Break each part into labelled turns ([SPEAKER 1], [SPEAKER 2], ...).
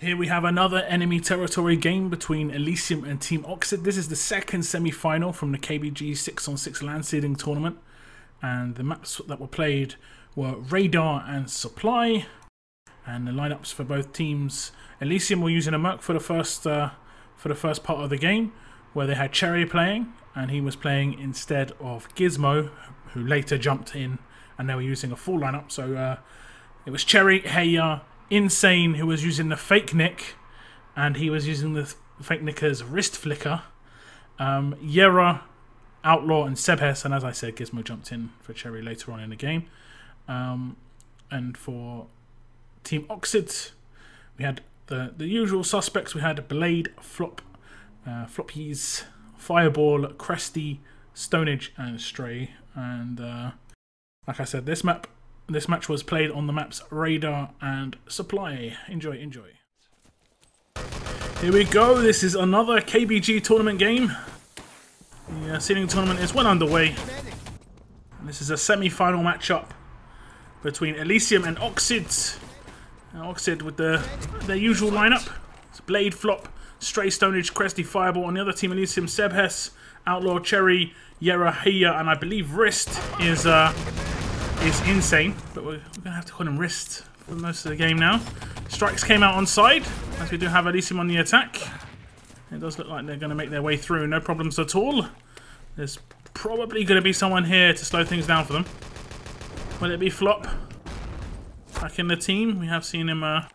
[SPEAKER 1] Here we have another enemy territory game between ELYSIUM and TEAMOXID. This is the second semi-final from the KBG 6on6 LAN seeding tournament. And the maps that were played were Radar and Supply. And the lineups for both teams. ELYSIUM were using a Merc for the first part of the game, where they had Cherry playing, and he was playing instead of Gizmo, who later jumped in, and they were using a full lineup. So it was Cherry, Heya, Insane, who was using the fake nick, and he was using the fake nick as wrist flicker. Yera, Outlaw, and Sebhes, and as I said, Gizmo jumped in for Cherry later on in the game. And for TEAMOXID, we had the usual suspects. We had Blade, Floppies, Fireball, Cresty, Stonage, and Stray. And like I said, this match was played on the maps Radar and Supply. Enjoy, enjoy. Here we go. This is another KBG tournament game. The seeding tournament is well underway. And this is a semi-final matchup between ELYSIUM and Oxid. Oxid with their usual lineup. It's Blade, Flop, Stray, Stonage, Cresty, Fireball. On the other team, ELYSIUM, Sebhes, Outlaw, Cherry, Yera, Heya, and I believe Wrist is Insane, but we're going to have to call him Wrist for most of the game now. Strikes came out on side, as we do have ELYSIUM on the attack. It does look like they're going to make their way through, no problems at all. There's probably going to be someone here to slow things down for them. Will it be Flop? Back in the team, we have seen him, or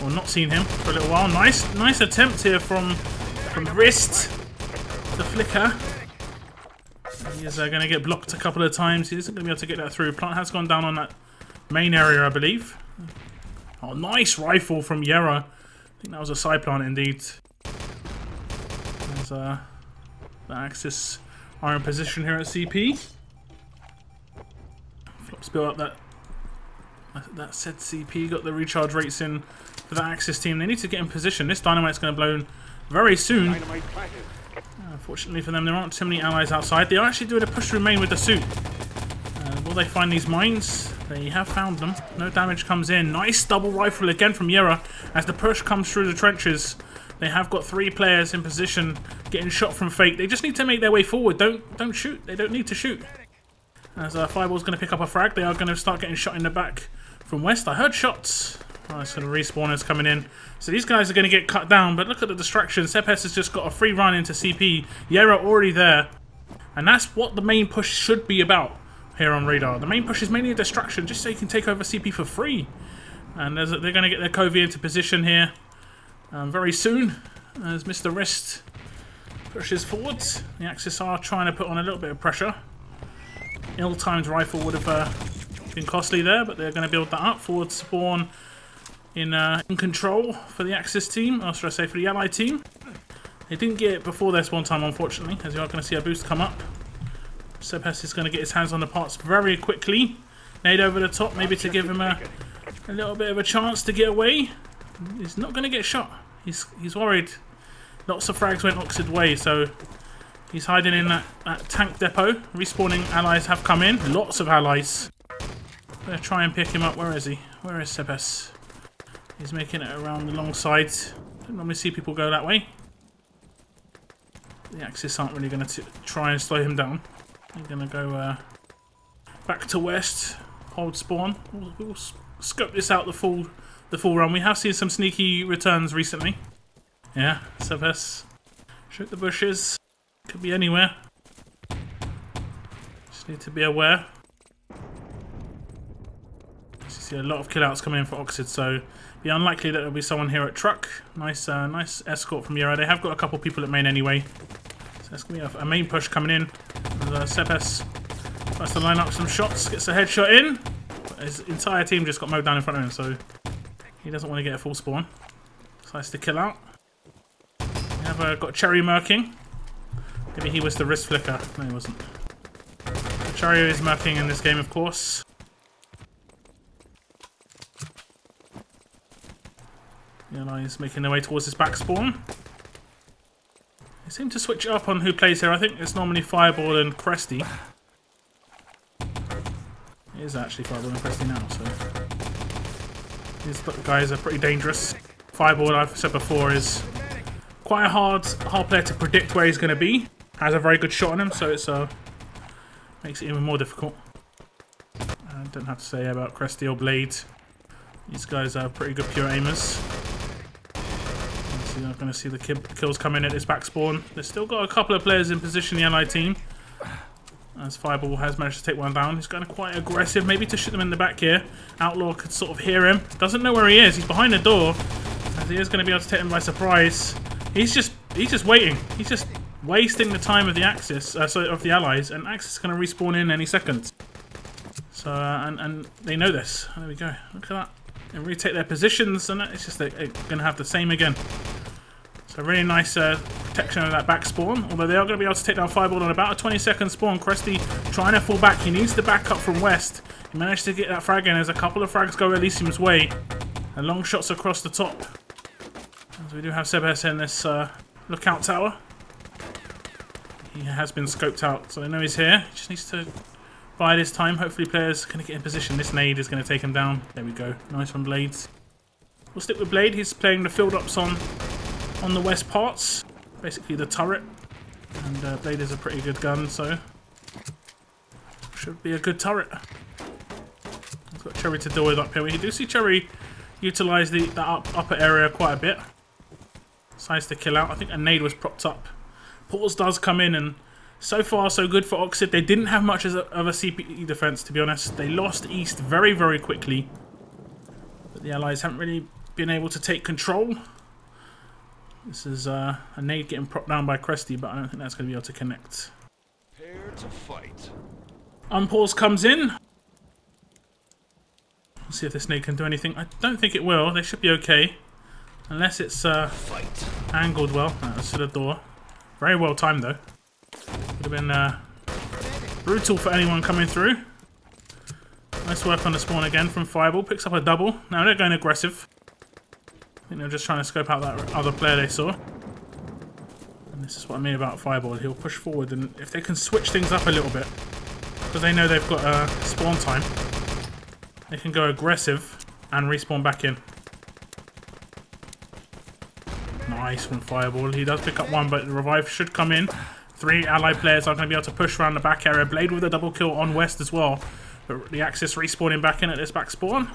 [SPEAKER 1] not seen him for a little while. Nice attempt here from Wrist, the flicker. He is going to get blocked a couple of times. He isn't going to be able to get that through. Plant has gone down on that main area, I believe. Oh, nice rifle from Yera. I think that was a side plant indeed. There's the Axis are in position here at CP. Flops built up that said CP, got the recharge rates in for the Axis team. They need to get in position. This dynamite's going to blow very soon. Unfortunately for them, there aren't too many allies outside. They are actually doing a push through main with the suit. Will they find these mines? They have found them. No damage comes in. Nice double rifle again from Yera as the push comes through the trenches. They have got 3 players in position getting shot from Fake. They just need to make their way forward. Don't shoot. They don't need to shoot. As Fireball's going to pick up a frag, they are going to start getting shot in the back from West. I heard shots. Oh, it's going to respawners coming in. So these guys are going to get cut down, but look at the distraction. Sebhes has just got a free run into CP. Yera already there. And that's what the main push should be about here on Radar. The main push is mainly a distraction, just so you can take over CP for free. And they're going to get their Covey into position here very soon, as Mr. Wrist pushes forwards. The Axis are trying to put on a little bit of pressure. Ill-timed rifle would have been costly there, but they're going to build that up. Forward spawn in control for the Axis team, or should I say for the Ally team. They didn't get it before their spawn time, unfortunately, as you are going to see a boost come up. Sebhes is going to get his hands on the parts very quickly. Nade over the top, maybe to give him a little bit of a chance to get away. He's not going to get shot. He's worried. Lots of frags went Oxid way, so he's hiding in that tank depot. Respawning allies have come in. Lots of allies. I'm going to try and pick him up. Where is he? Where is Sebhes? He's making it around the long sides. Don't normally see people go that way. The Axis aren't really going to try and slow him down. They're going to go back to West. Hold spawn. We'll scope this out the full run. We have seen some sneaky returns recently. Yeah, Sebhes. Shoot the bushes. Could be anywhere. Just need to be aware. You see a lot of killouts coming in for Oxid, so be unlikely that there'll be someone here at truck. Nice escort from Yera. They have got a couple people at main anyway. So that's going to be a main push coming in. Sebhes tries to line up some shots, gets a headshot in. But his entire team just got mowed down in front of him, so he doesn't want to get a full spawn. Decides to kill out. We have got Cherry murking. Maybe he was the wrist flicker. No, he wasn't. Cherry is murking in this game, of course. Yella is making their way towards his back spawn. They seem to switch up on who plays here. I think it's normally Fireball and Cresty. It is actually Fireball and Cresty now, so these guys are pretty dangerous. Fireball, I've said before, is quite a hard player to predict where he's going to be. Has a very good shot on him, so it's makes it even more difficult. I don't have to say about Cresty or Blade. These guys are pretty good pure aimers. You're not going to see the kills come in at this back spawn. They've still got a couple of players in position, the Ally team. As Fireball has managed to take one down. He's going quite aggressive, maybe to shoot them in the back here. Outlaw could sort of hear him. Doesn't know where he is. He's behind the door. As he is going to be able to take him by surprise. He's just waiting. He's just wasting the time of the Axis, of the Allies, and Axis is going to respawn in any second. So and they know this. There we go. Look at that. They retake their positions, and it's just they're going to have the same again. So really nice protection of that back spawn. Although they are going to be able to take down Fireball on about a 20-second spawn. Cresty trying to fall back. He needs to back up from west. He managed to get that frag in as a couple of frags go ELYSIUM's way. And long shots across the top. As we do have Sebes in this lookout tower. He has been scoped out, so they know he's here. He just needs to bide his time. Hopefully players are going to get in position. This nade is going to take him down. There we go. Nice one, Blades. We'll stick with Blade. He's playing the field ups on the west parts. Basically the turret. And Blade is a pretty good gun, so should be a good turret. He's got Cherry to deal with up here. We do see Cherry utilise the upper area quite a bit. Decides to kill out. I think a nade was propped up. Pause does come in, and so far so good for Oxid. They didn't have much of a CPE defense, to be honest. They lost east very, very quickly. But the Allies haven't really been able to take control. This is a nade getting propped down by Cresty, but I don't think that's going to be able to connect.
[SPEAKER 2] Prepare to fight.
[SPEAKER 1] Unpause comes in. We'll see if this nade can do anything. I don't think it will. They should be okay. Unless it's angled well. That's to the door. Very well timed though. Would have been brutal for anyone coming through. Nice work on the spawn again from Fireball. Picks up a double. Now they're going aggressive. I think they're just trying to scope out that other player they saw. And this is what I mean about Fireball. He'll push forward, and if they can switch things up a little bit, because they know they've got spawn time, they can go aggressive and respawn back in. Nice from Fireball. He does pick up one, but the revive should come in. 3 Allied players are going to be able to push around the back area. Blade with a double kill on west as well. But the Axis respawning back in at this back spawn.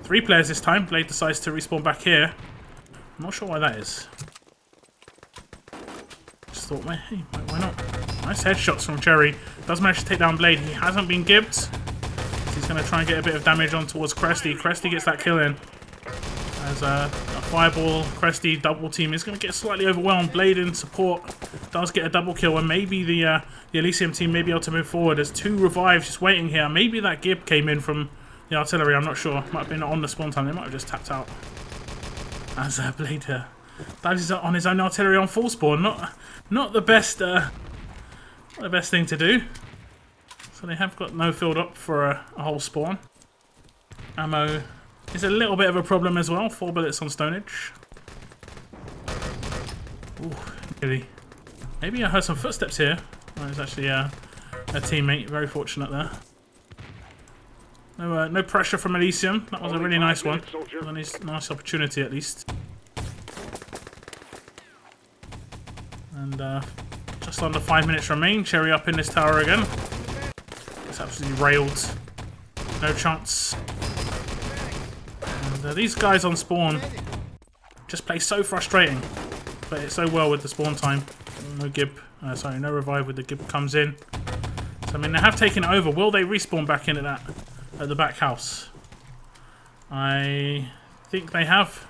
[SPEAKER 1] 3 players this time. Blade decides to respawn back here. I'm not sure why that is. Just thought, hey, why not? Nice headshots from Cherry. Does manage to take down Blade. He hasn't been gibbed. He's going to try and get a bit of damage on towards Cresty. Cresty gets that kill in. As a Fireball, Cresty double team is going to get slightly overwhelmed. Blade in support does get a double kill, and maybe the ELYSIUM team may be able to move forward. There's 2 revives just waiting here. Maybe that gib came in from the artillery, I'm not sure. Might have been on the spawn time. They might have just tapped out. As Blade dives on his own artillery on full spawn. Not the best thing to do. So they have got no filled up for a whole spawn. Ammo is a little bit of a problem as well. 4 bullets on Stonage. Ooh, really. Maybe I heard some footsteps here. Oh, it's actually a teammate. Very fortunate there. No pressure from ELYSIUM. That was a really nice one. It was a nice opportunity at least. And just under 5 minutes remain. Cherry up in this tower again. It's absolutely railed. No chance. And these guys on spawn just play so frustrating. Play it so well with the spawn time. No gib. Sorry, no revive with the gib comes in. So I mean, they have taken it over. Will they respawn back into that at the back house? I think they have.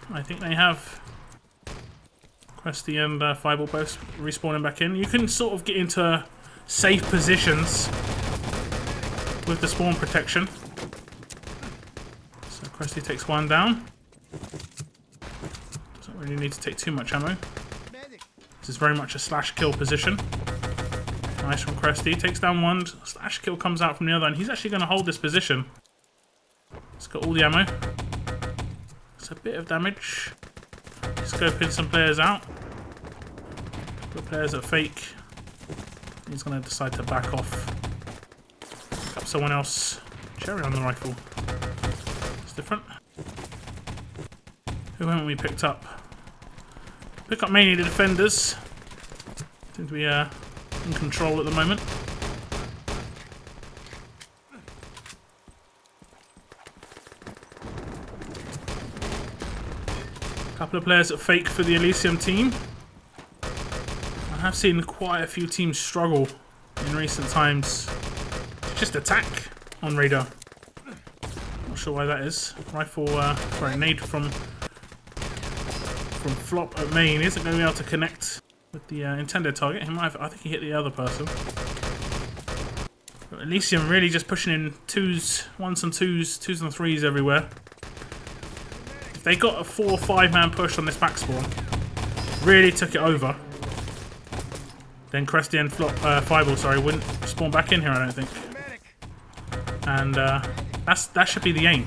[SPEAKER 1] Cresty and Fireball both respawning back in. You can sort of get into safe positions with the spawn protection. So Cresty takes one down. Doesn't really need to take too much ammo. This is very much a slash kill position. Nice from Cresty. Takes down one. Slash kill comes out from the other, and he's actually going to hold this position. He's got all the ammo. It's a bit of damage. Scoping some players out. Got players that fake. He's going to decide to back off. Pick up someone else. Cherry on the rifle. It's different. Who haven't we picked up? Pick up mainly the defenders. Seem to be in control at the moment. Couple of players that fake for the Elysium team. I have seen quite a few teams struggle in recent times to just attack on radar. Not sure why that is. Rifle, sorry, nade from Flop at main isn't going to be able to connect with the intended target. He might have, I think he hit the other person. But Elysium really just pushing in twos, ones and twos and threes everywhere. If they got a 4 or 5 man push on this back spawn, really took it over, then Cresty and Flop, Fireball, sorry, wouldn't spawn back in here, I don't think. And that should be the aim.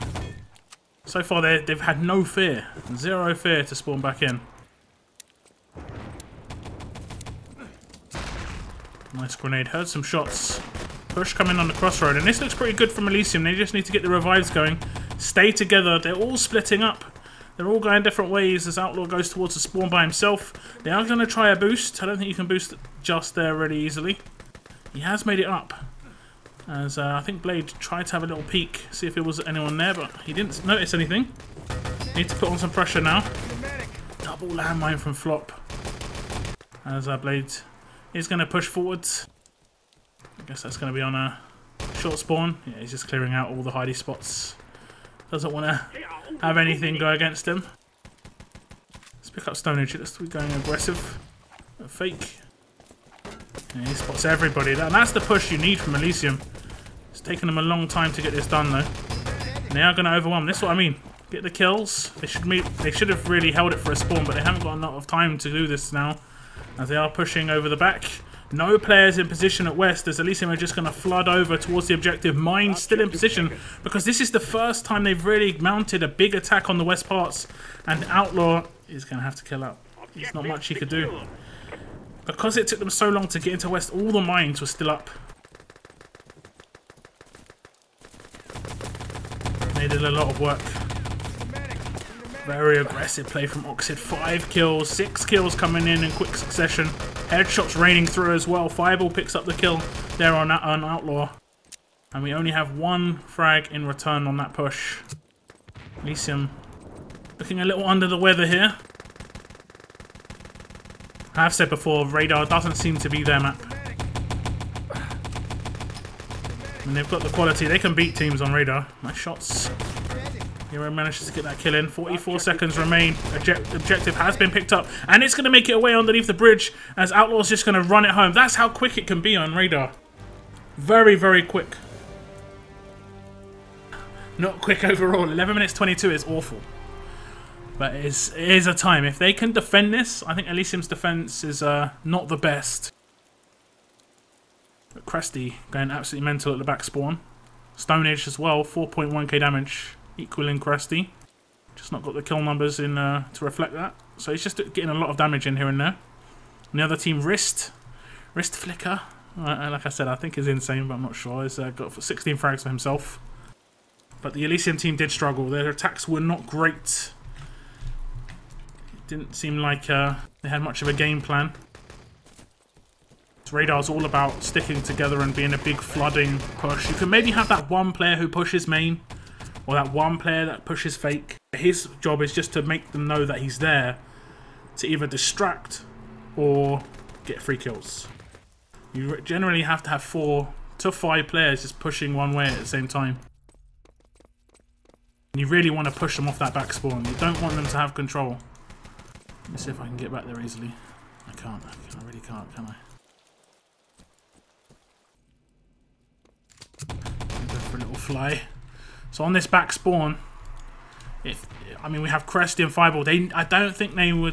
[SPEAKER 1] So far, they've had no fear, 0 fear to spawn back in. Nice grenade. Heard some shots. Push coming on the crossroad, and this looks pretty good from Elysium. They just need to get the revives going. Stay together. They're all splitting up. They're all going different ways as Outlaw goes towards the spawn by himself. They are going to try a boost. I don't think you can boost just there really easily. He has made it up. As I think Blade tried to have a little peek, see if there was anyone there, but he didn't notice anything. Need to put on some pressure now. Double landmine from Flop. As Blade is going to push forwards. I guess that's going to be on a short spawn. Yeah, he's just clearing out all the hidey spots. Doesn't want to have anything go against him. Let's pick up Stone Age. Let's be going aggressive. Fake. Yeah, he spots everybody. And that's the push you need from Elysium. It's taken them a long time to get this done, though. And they are going to overwhelm. This is what I mean. Get the kills. They should have really held it for a spawn, but they haven't got a lot of time to do this now, as they are pushing over the back. No players in position at West, as Elysium are just going to flood over towards the objective. Mine still in position, because this is the first time they've really mounted a big attack on the West parts, and Outlaw is going to have to kill out. There's not much he could do. Because it took them so long to get into West, all the mines were still up. They did a lot of work. Very aggressive play from Oxid. 5 kills, 6 kills coming in quick succession. Headshots raining through as well. Fireball picks up the kill there on Outlaw. And we only have 1 frag in return on that push. Elysium looking a little under the weather here. I have said before, radar doesn't seem to be their map. And they've got the quality. They can beat teams on radar. Nice shots. Hero manages to get that kill in. 44 seconds remain. Objective has been picked up. And it's going to make it away underneath the bridge as Outlaw's just going to run it home. That's how quick it can be on radar. Very, very quick. Not quick overall. 11 minutes 22 is awful. But it is a time. If they can defend this, I think Elysium's defense is not the best. But Cresty going absolutely mental at the back spawn. Stone Age as well. 4.1k damage. Equaling Cresty. Just not got the kill numbers in to reflect that. So he's just getting a lot of damage in here and there. And the other team, Wrist Flicker. Like I said, I think is insane, but I'm not sure. He's got 16 frags for himself. But the Elysium team did struggle. Their attacks were not great. It didn't seem like they had much of a game plan. Radar's all about sticking together and being a big flooding push. You can maybe have that one player who pushes main, or that one player that pushes fake. His job is just to make them know that he's there to either distract or get free kills. You generally have to have 4 to 5 players just pushing one way at the same time. And you really want to push them off that back spawn. You don't want them to have control. Let me see if I can get back there easily. I can't. I really can't, can I? Go for a little fly. So on this back spawn, we have Cresty and Fireball. I don't think they were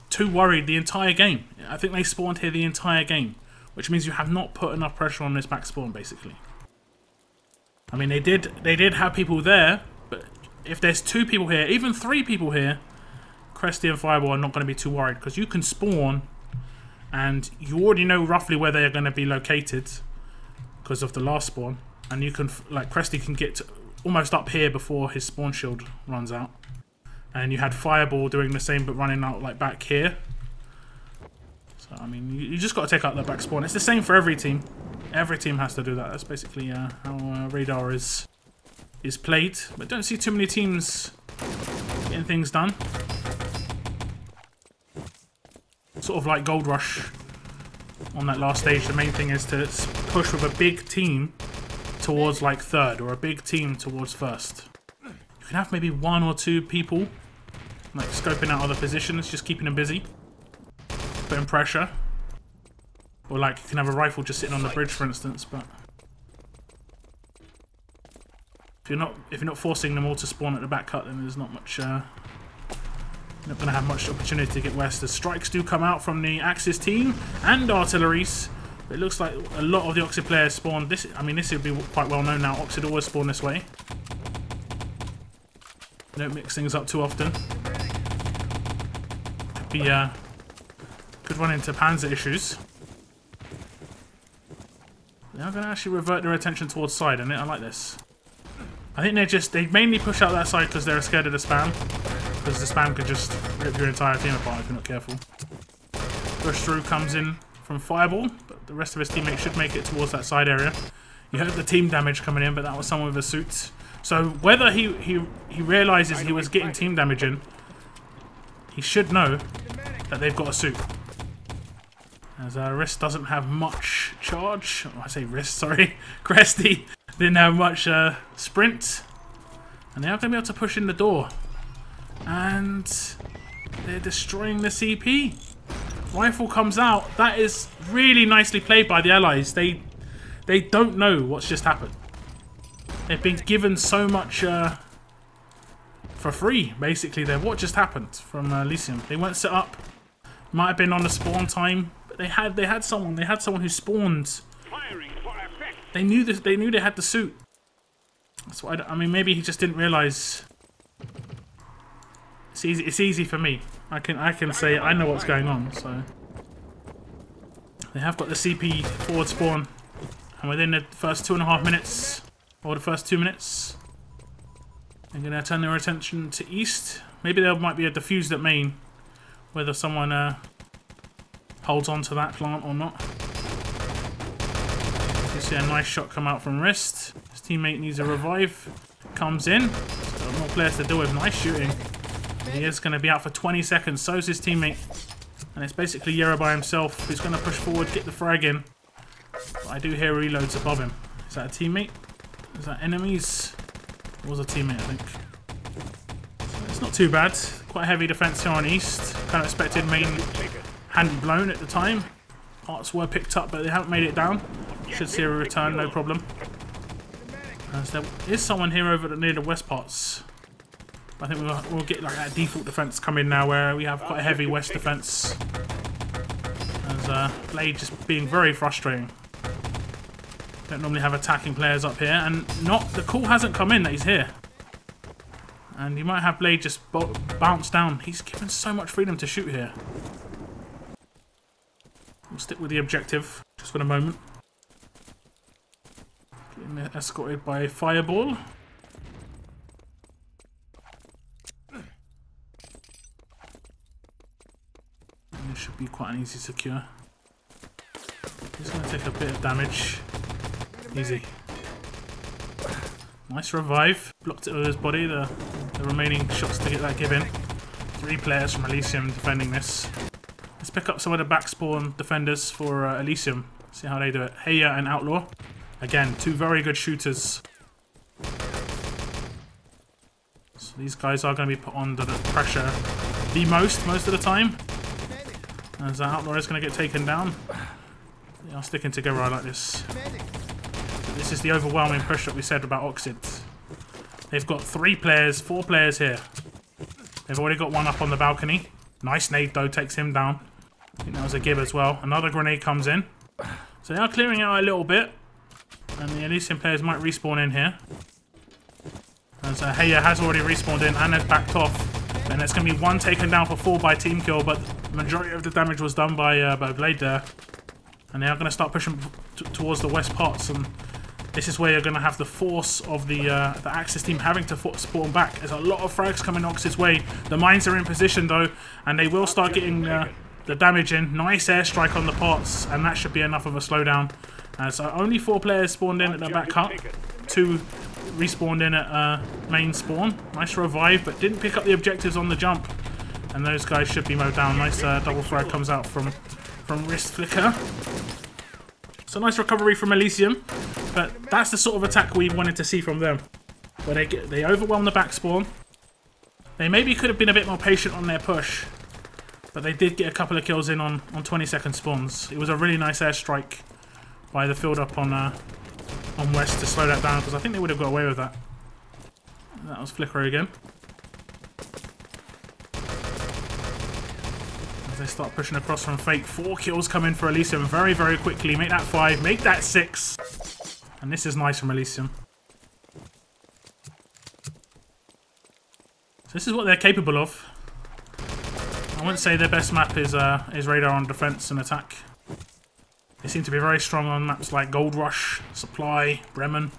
[SPEAKER 1] too worried the entire game. I think they spawned here the entire game, which means you have not put enough pressure on this back spawn, basically. I mean, they did have people there, but if there's 2 people here, even 3 people here, Cresty and Fireball are not going to be too worried, because you can spawn, and you already know roughly where they are going to be located because of the last spawn, and you can, like, Cresty can get to almost up here before his spawn shield runs out. And you had Fireball doing the same, but running out like back here. So I mean, you just got to take out the back spawn. It's the same for every team. Every team has to do that. That's basically how Radar is played. But don't see too many teams getting things done. Sort of like Gold Rush on that last stage. The main thing is to push with a big team towards like third, or a big team towards first. You can have maybe 1 or 2 people like scoping out other positions, just keeping them busy, putting pressure. Or like you can have a rifle just sitting on the bridge, for instance. But if you're not forcing them all to spawn at the back cut, then there's not much. You're not going to have much opportunity to get west. The strikes do come out from the Axis team and artilleries. But it looks like a lot of the Oxid players spawn. I mean, this would be quite well known now. Oxid always spawn this way. They don't mix things up too often. Could run into Panzer issues. They're going to actually revert their attention towards side, and I like this. I think they mainly push out that side because they're scared of the spam. Because the spam could just rip your entire team apart if you're not careful. Push through comes in from Fireball, but the rest of his teammates should make it towards that side area. You heard the team damage coming in, but that was someone with a suit. So whether he realizes he was getting team damage in, he should know that they've got a suit. As Wrist doesn't have much charge. Oh, I say Wrist, sorry. Cresty didn't have much sprint. And they are going to be able to push in the door. And they're destroying the CP. Rifle comes out. That is really nicely played by the Allies. They don't know what's just happened. They've been given so much for free, basically. What just happened from ELYSIUM? They weren't set up. Might have been on the spawn time. They had someone who spawned. They knew this. They knew they had the suit. That's why I mean, maybe he just didn't realize. It's easy for me. I can say I know what's going on. So they have got the CP forward spawn, and within the first 2.5 minutes, or the first 2 minutes, they're gonna turn their attention to east. Maybe there might be a defused at main, whether someone holds on to that plant or not. You see a nice shot come out from Wrist. His teammate needs a revive. Comes in. Got more players to deal with. Nice shooting. He is going to be out for 20 seconds. So is his teammate. And it's basically Yero by himself who's going to push forward, get the frag in. But I do hear reloads above him. Is that a teammate? Is that enemies? It was a teammate, I think. So it's not too bad. Quite a heavy defense here on east. Kind of expected main hadn't blown at the time. Parts were picked up, but they haven't made it down. Should see a return, no problem. As there is someone here over near the west parts. I think we'll get like that default defense come in now, where we have quite a heavy west defense. As Blade just being very frustrating. Don't normally have attacking players up here, and the call hasn't come in that he's here. And you might have Blade just bounce down. He's given so much freedom to shoot here. We'll stick with the objective just for the moment. Getting escorted by Fireball. And this should be quite an easy secure. He's going to take a bit of damage. Easy. Nice revive. Blocked it with his body. The remaining shots to get that give in. 3 players from ELYSIUM defending this. Let's pick up some of the back spawn defenders for ELYSIUM. See how they do it. Heya and Outlaw. Again, 2 very good shooters. So these guys are going to be put under the pressure the most of the time. As Outlaw is going to get taken down. They are sticking together like this. This is the overwhelming push that we said about Oxid. They've got 4 players here. They've already got one up on the balcony. Nice nade though, takes him down. I think that was a give as well. Another grenade comes in. So they are clearing out a little bit. And the ELYSIUM players might respawn in here. As Heya has already respawned in and has backed off. And it's going to be 1 taken down for 4 by team kill, but the majority of the damage was done by Blade there. And they are going to start pushing towards the west parts. And This is where you're going to have the force of the Axis team having to spawn back. There's a lot of frags coming Oxid's way. The mines are in position though, and they will start getting the damage in. Nice airstrike on the pots, and that should be enough of a slowdown. So only 4 players spawned in at the back hut. 2 respawned in at main spawn. Nice revive, but didn't pick up the objectives on the jump. And those guys should be mowed down. Nice double frag comes out from wrist flicker. So nice recovery from ELYSIUM, but that's the sort of attack we wanted to see from them. Where they overwhelm the back spawn. They maybe could have been a bit more patient on their push, but they did get a couple of kills in on 20-second spawns. It was a really nice airstrike by the field up on West to slow that down, because I think they would have got away with that. That was flicker again. They start pushing across from fake. 4 kills come in for ELYSIUM very, very quickly. Make that 5, make that 6. And this is nice from ELYSIUM. So this is what they're capable of. I wouldn't say their best map is radar on defense and attack. They seem to be very strong on maps like Gold Rush, Supply, Bremen.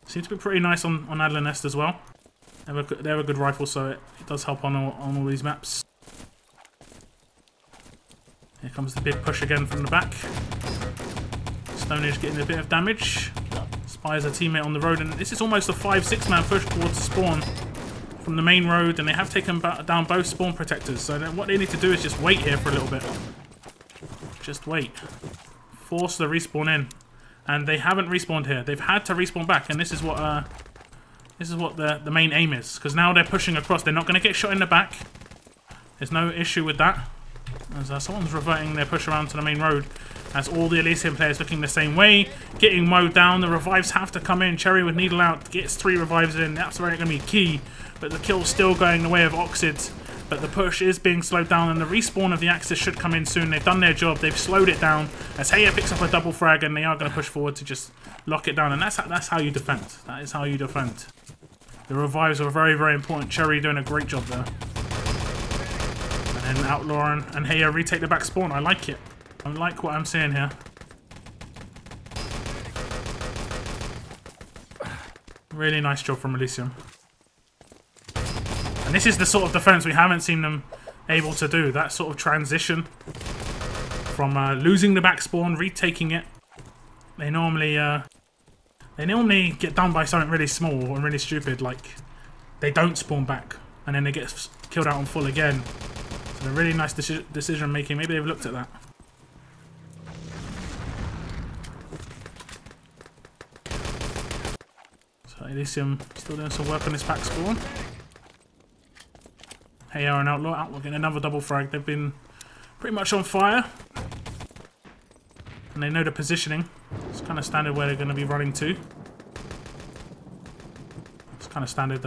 [SPEAKER 1] Seem to be pretty nice on Adler Nest as well. They have a good rifle, so it does help on all these maps. Here comes the big push again from the back. Stonehenge getting a bit of damage. Spies a teammate on the road, and this is almost a 5-6 man push towards spawn from the main road, and they have taken down both spawn protectors. So what they need to do is just wait here for a little bit. Just wait. Force the respawn in. And they haven't respawned here. They've had to respawn back, and this is what the main aim is. Because now they're pushing across. They're not going to get shot in the back. There's no issue with that. As someone's reverting their push around to the main road, as all the ELYSIUM players looking the same way, getting mowed down. The revives have to come in. Cherry with needle out gets 3 revives in. That's very going to be key, but the kill's still going the way of Oxid. But the push is being slowed down, and the respawn of the Axis should come in soon. They've done their job. They've slowed it down as Heya picks up a double frag, and they are going to push forward to just lock it down. And that's how you defend. That is how you defend. The revives are very, very important. Cherry doing a great job there. And Outlaw and Heya retake the back spawn. I like it. I like what I'm seeing here. Really nice job from ELYSIUM. And this is the sort of defense we haven't seen them able to do. That sort of transition from losing the back spawn, retaking it. They normally get done by something really small and really stupid, like they don't spawn back and then they get killed out on full again. So a really nice decision making. Maybe they've looked at that. So ELYSIUM still doing some work on this back spawn. Heya and Outlaw getting another double frag. They've been pretty much on fire. And they know the positioning. It's kind of standard where they're going to be running to. It's kind of standard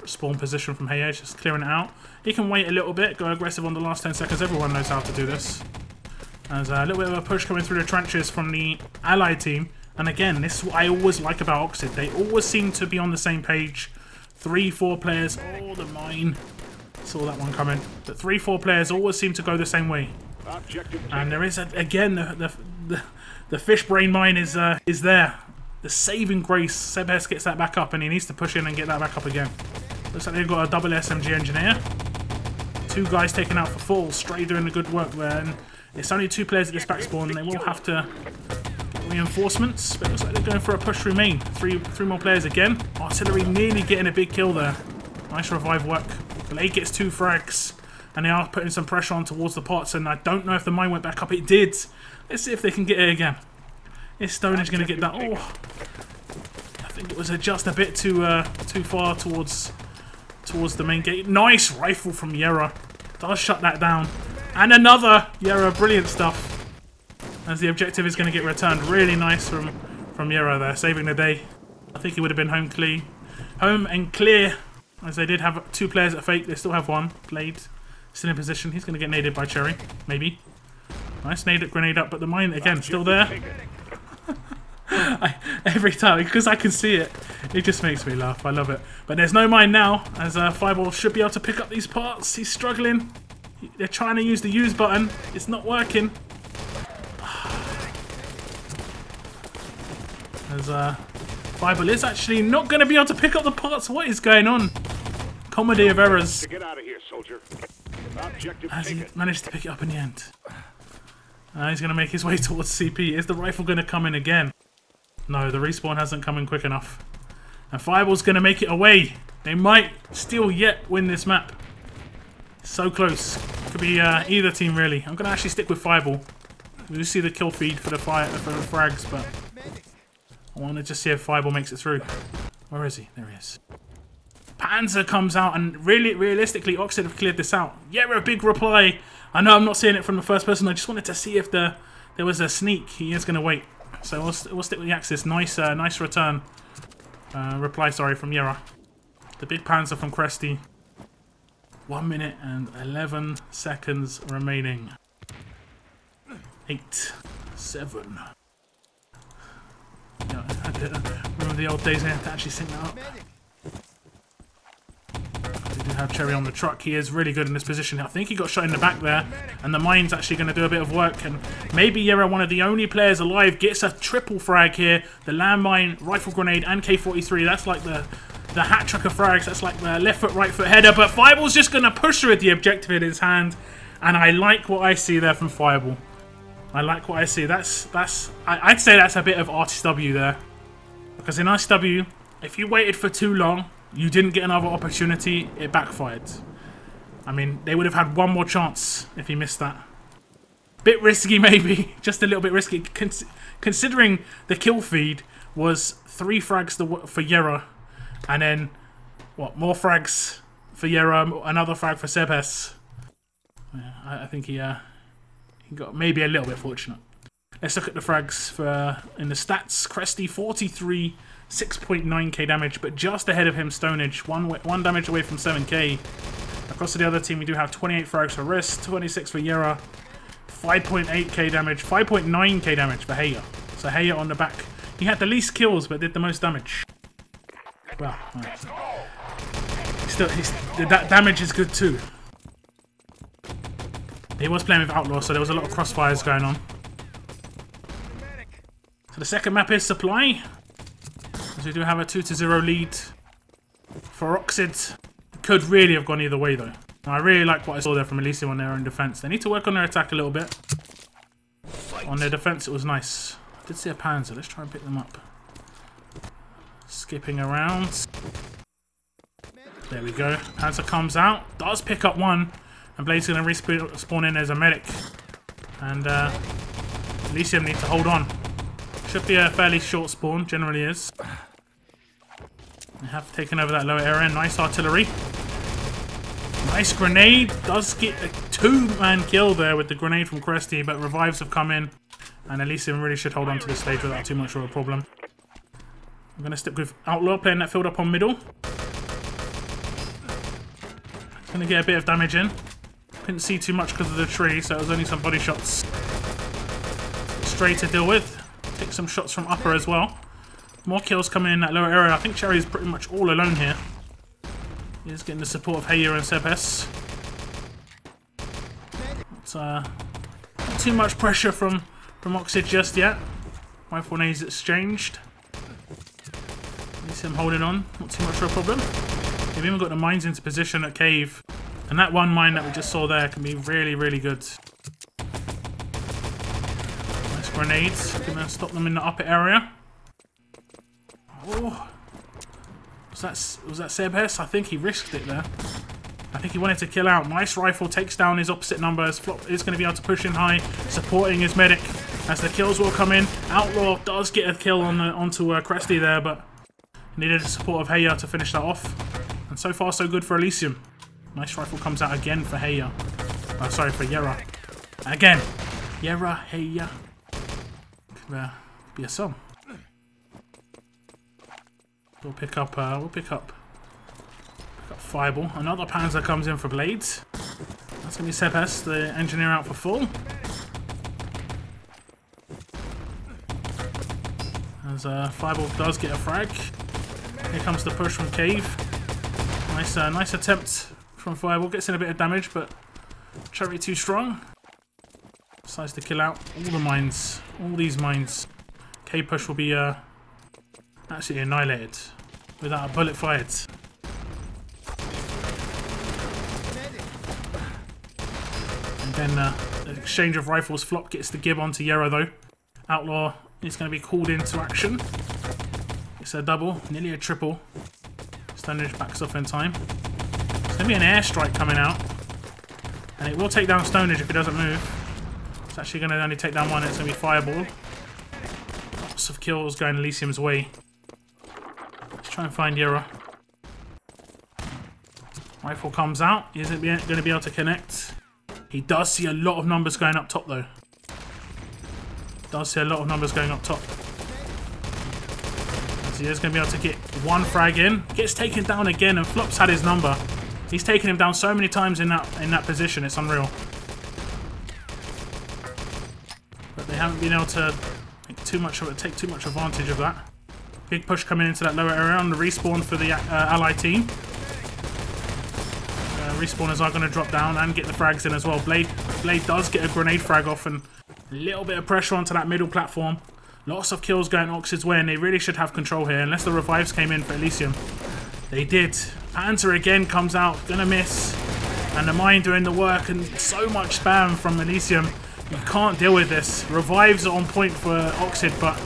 [SPEAKER 1] spawn position from Heya, just clearing it out. He can wait a little bit, go aggressive on the last 10 seconds. Everyone knows how to do this. There's a little bit of a push coming through the trenches from the allied team. And again, this is what I always like about Oxid. They always seem to be on the same page. 3-4 players. Oh, the mine. Saw that one coming. But 3-4 players always seem to go the same way. And there is, again, the fish brain mine is there. The saving grace. Sebes gets that back up, and he needs to push in and get that back up again. Looks like they've got a double SMG engineer. 2 guys taken out for full. Stray doing the good work there. And it's only 2 players at this back spawn. They will have to get reinforcements. But it looks like they're going for a push through main. 3 more players again. Artillery nearly getting a big kill there. Nice revive work. Blade gets 2 frags. And they are putting some pressure on towards the pots. And I don't know if the mine went back up. It did. Let's see if they can get it again. Is Stonehenge going to get that? Oh, I think it was just a bit too far towards the main gate. Nice rifle from Yera. Does shut that down. And another Yera. Brilliant stuff. As the objective is going to get returned. Really nice from Yera there, saving the day. I think he would have been home and clear. As they did have 2 players at fake. They still have 1. Blade still in position. He's going to get naded by Cherry. Maybe. Nice grenade up, but the mine again still there. Every time, because I can see it, it just makes me laugh. I love it. But there's no mine now, as Fireball should be able to pick up these parts. He's struggling. They're trying to use the use button. It's not working. As Fireball is actually not going to be able to pick up the parts. What is going on? Comedy of errors.
[SPEAKER 2] Get out of here, soldier.
[SPEAKER 1] As he managed to pick it up in the end. He's going to make his way towards CP. Is the rifle going to come in again? No, the respawn hasn't come in quick enough. And Fireball's going to make it away. They might still yet win this map. So close. Could be either team really. I'm going to actually stick with Fireball. We do see the kill feed for the frags, but I want to just see if Fireball makes it through. Where is he? There he is. Panzer comes out, and really, realistically, Oxid have cleared this out. Yeah, a big reply. I know I'm not seeing it from the first person. I just wanted to see if there was a sneak. He is going to wait. So we'll stick with the Axis. Nice return. Reply, sorry, from Yera. The big Panzer from Cresty. 1 minute and 11 seconds remaining. 8, 7. Yeah, I had to remember the old days. I had to actually sync that up. We do have Cherry on the truck. He is really good in this position. I think he got shot in the back there, and the mine's actually going to do a bit of work. And maybe Yera, one of the only players alive, gets a triple frag here. The landmine, rifle grenade, and K43. That's like the hat trick of frags. That's like the left foot, right foot header. But Fireball's just going to push through with the objective in his hand. And I like what I see there from Fireball. I like what I see. I'd say that's a bit of RTW there. Because in RTW, if you waited for too long, you didn't get another opportunity, it backfired. I mean, they would have had one more chance if he missed that. Bit risky maybe, just a little bit risky. Considering the kill feed was 3 frags for Yera, and then, what, more frags for Yera, another frag for Sebes. Yeah, I think he got maybe a little bit fortunate. Let's look at the frags in the stats. Cresty 43, 6.9k damage, but just ahead of him Stonage, one damage away from 7k. Across to the other team we do have 28 frags for Wrist, 26 for Yera, 5.8k damage, 5.9k damage for Heya. So Heya on the back. He had the least kills but did the most damage. Well, right. That damage is good too. He was playing with Outlaw, so there was a lot of crossfires going on. So the second map is Supply. As we do have a 2-0 lead for Oxid. Could really have gone either way though. I really like what I saw there from ELYSIUM on their own defense. They need to work on their attack a little bit. On their defense it was nice. I did see a Panzer. Let's try and pick them up. Skipping around. There we go. Panzer comes out. Does pick up one. And Blade's going to respawn in as a medic. And ELYSIUM need to hold on. Should be a fairly short spawn. Generally is. They have taken over that lower area. Nice artillery. Nice grenade. Does get a 2-man kill there with the grenade from Cresty. But revives have come in. And ELYSIUM really should hold on to this stage without too much of a problem. I'm going to stick with Outlaw, playing that field up on middle. Going to get a bit of damage in. Couldn't see too much because of the tree, so it was only some body shots. Stray to deal with. Take some shots from upper as well. More kills coming in that lower area. I think Cherry is pretty much all alone here. He's getting the support of Heya and Sebes. Not too much pressure from Oxid just yet. Rifle nades exchanged. ELYSIUM holding on. Not too much of a problem. They've even got the mines into position at Cave. And that one mine that we just saw there can be really, really good. Nice grenades. Gonna stop them in the upper area. Oh. Was that Sebes? I think he risked it there. I think he wanted to kill out. Nice rifle. Takes down his opposite numbers. Flop is going to be able to push in high. Supporting his medic as the kills will come in. Outlaw does get a kill onto Cresty there, but needed the support of Heya to finish that off. And so far so good for ELYSIUM. Nice rifle comes out again for Heya. Oh, sorry, for Yera. Again. Yera, Heya. Could be a sum. We'll pick up Fireball. Another Panzer comes in for Blades. That's going to be Sebes, the engineer, out for full. As Fireball does get a frag. Here comes the push from Cave. Nice attempt from Fireball. Gets in a bit of damage, but Cherry too strong. Decides to kill out all the mines. All these mines. K push will be Absolutely annihilated. Without a bullet fired. And then the exchange of rifles. Flop gets the gib onto Yero though. Outlaw is going to be called into action. It's a double, nearly a triple. Stonehenge backs off in time. There's going to be an airstrike coming out. And it will take down Stonehenge if he doesn't move. It's actually going to only take down one. It's going to be Fireball. Lots of kills going Elysium's way. Let's try and find Yero. Rifle comes out. He isn't going to be able to connect. He does see a lot of numbers going up top though. Does see a lot of numbers going up top. So he is going to be able to get one frag in. Gets taken down again, and Flop's had his number. He's taken him down so many times in that position. It's unreal. But they haven't been able to take too much advantage of that. Big push coming into that lower area on the respawn for the ally team. Respawners are going to drop down and get the frags in as well. Blade does get a grenade frag off, and a little bit of pressure onto that middle platform. Lots of kills going Oxid's way, and they really should have control here, unless the revives came in for Elysium. They did. Panther again comes out, gonna miss. And the mine doing the work, and so much spam from Elysium. You can't deal with this. Revives are on point for Oxid, but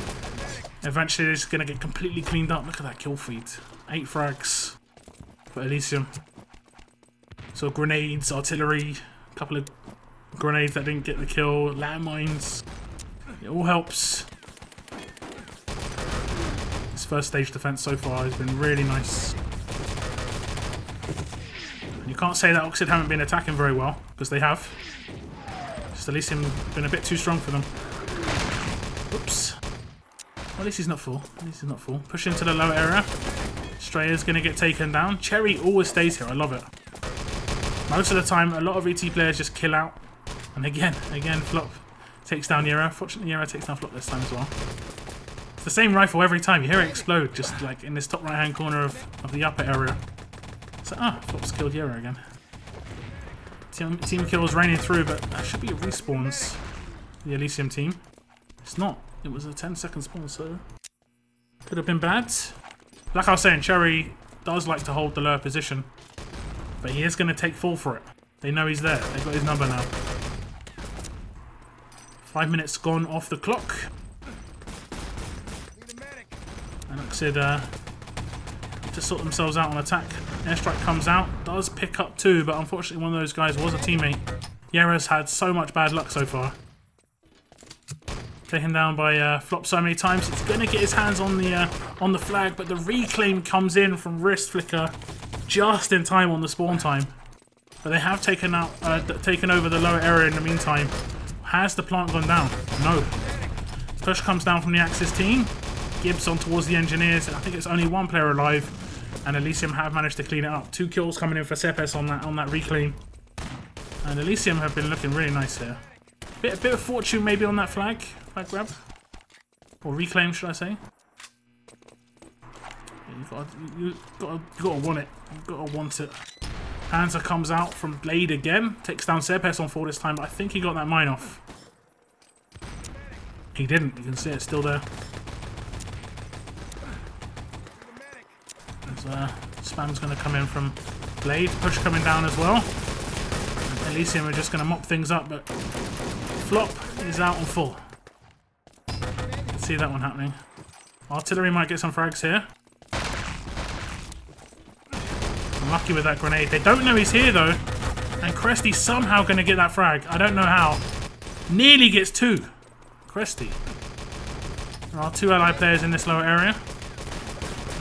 [SPEAKER 1] eventually it's gonna get completely cleaned up. Look at that kill feed. 8 frags for Elysium. So grenades, artillery, a couple of grenades that didn't get the kill, landmines. It all helps. This first stage defense so far has been really nice. And you can't say that Oxid haven't been attacking very well, because they have. Just Elysium been a bit too strong for them. Oops. Well, at least he's not full. At least he's not full. Push into the lower area. Stray is going to get taken down. Cherry always stays here. I love it. Most of the time, a lot of ET players just kill out. And again, Flop takes down Yero. Fortunately, Yero takes down Flop this time as well. It's the same rifle every time. You hear it explode, just like in this top right-hand corner of the upper area. So, Flop's killed Yero again. Team kills raining through, but that should be a respawns. The Elysium team. It's not. It was a 10-second spawn, so could have been bad. Like I was saying, Cherry does like to hold the lower position. But he is going to take fall for it. They know he's there. They've got his number now. 5 minutes gone off the clock. And Oxid to sort themselves out on attack. Airstrike comes out. Does pick up 2, but unfortunately one of those guys was a teammate. Yero's had so much bad luck so far. Taken down by Flop so many times. He's going to get his hands on the flag, but the reclaim comes in from wrist flicker. Just in time on the spawn time. But they have taken over the lower area in the meantime. Has the plant gone down? No. Push comes down from the Axis team. Gibbs on towards the engineers. I think it's only one player alive. And Elysium have managed to clean it up. 2 kills coming in for Sepes on that reclaim. And Elysium have been looking really nice here. Bit of fortune maybe on that flag grab. Or reclaim, should I say. You gotta want it. You gotta want it. Panzer comes out from Blade again. Takes down Sepes on 4 this time, but I think he got that mine off. He didn't. You can see it's still there. Spam's going to come in from Blade. Push coming down as well. And Elysium are just going to mop things up, but Flop is out on full. You can see that one happening. Artillery might get some frags here. Lucky with that grenade. They don't know he's here though. And Cresty's somehow going to get that frag. I don't know how. Nearly gets 2. Cresty. There are 2 allied players in this lower area.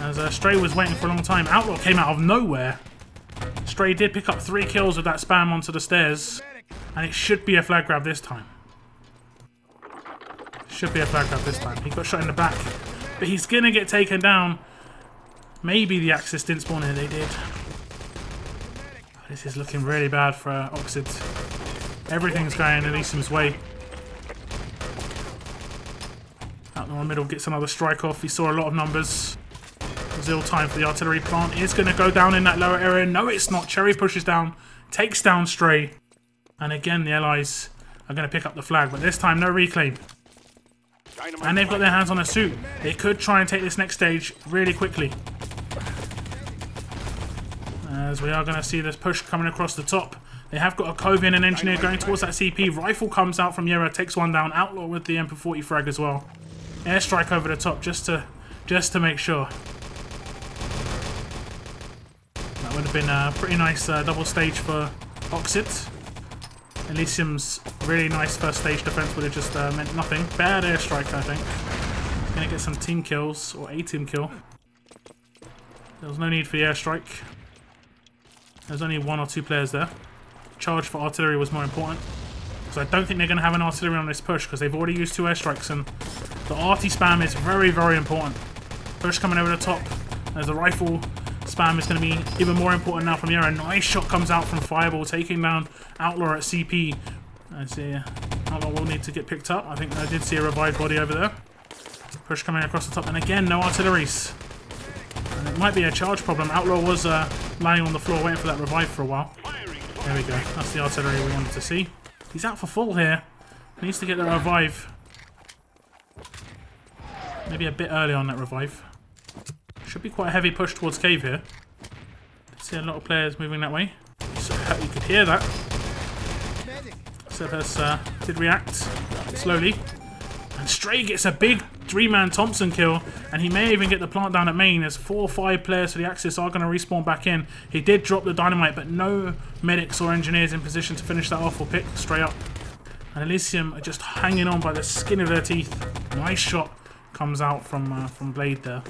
[SPEAKER 1] As Stray was waiting for a long time. Outlaw came out of nowhere. Stray did pick up 3 kills with that spam onto the stairs. And it should be a flag grab this time. Should be a flag grab this time. He got shot in the back. But he's going to get taken down. Maybe the Axis didn't spawn here. They did. This is looking really bad for Oxid. Everything's going Elysium's way. Out in the middle gets another strike off. He saw a lot of numbers. There's ill time for the artillery plant. It's going to go down in that lower area. No, it's not. Cherry pushes down. Takes down Stray. And again, the allies are going to pick up the flag. But this time, no reclaim. And they've got their hands on a suit. They could try and take this next stage really quickly. As we are going to see this push coming across the top. They have got a Cove and an engineer going towards that CP. Rifle comes out from Yera, takes one down. Outlaw with the MP40 frag as well. Airstrike over the top just to make sure. That would have been a pretty nice double stage for Oxid. ELYSIUM's really nice first stage defense would have just meant nothing. Bad airstrike, I think. Gonna get some team kills, or a team kill. There was no need for the airstrike. There's only 1 or 2 players there. Charge for artillery was more important. So I don't think they're going to have an artillery on this push because they've already used 2 airstrikes, and the arty spam is very, very important. Push coming over the top. As the rifle spam is going to be even more important now from here. A nice shot comes out from Fireball, taking down Outlaw at CP. I see Outlaw will need to get picked up. I think I did see a revived body over there. Push coming across the top, and again, no artilleries. And it might be a charge problem. Outlaw was lying on the floor waiting for that revive for a while. There we go. That's the artillery we wanted to see. He's out for full here. He needs to get the revive. Maybe a bit early on that revive. Should be quite a heavy push towards cave here. See a lot of players moving that way. So you could hear that. Sebes did react slowly. And Stray gets a big 3-man Thompson kill, and he may even get the plant down at main. There's 4 or 5 players for the Axis are going to respawn back in. He did drop the dynamite, but no medics or engineers in position to finish that off or pick straight up. And ELYSIUM are just hanging on by the skin of their teeth. Nice shot comes out from Blade there.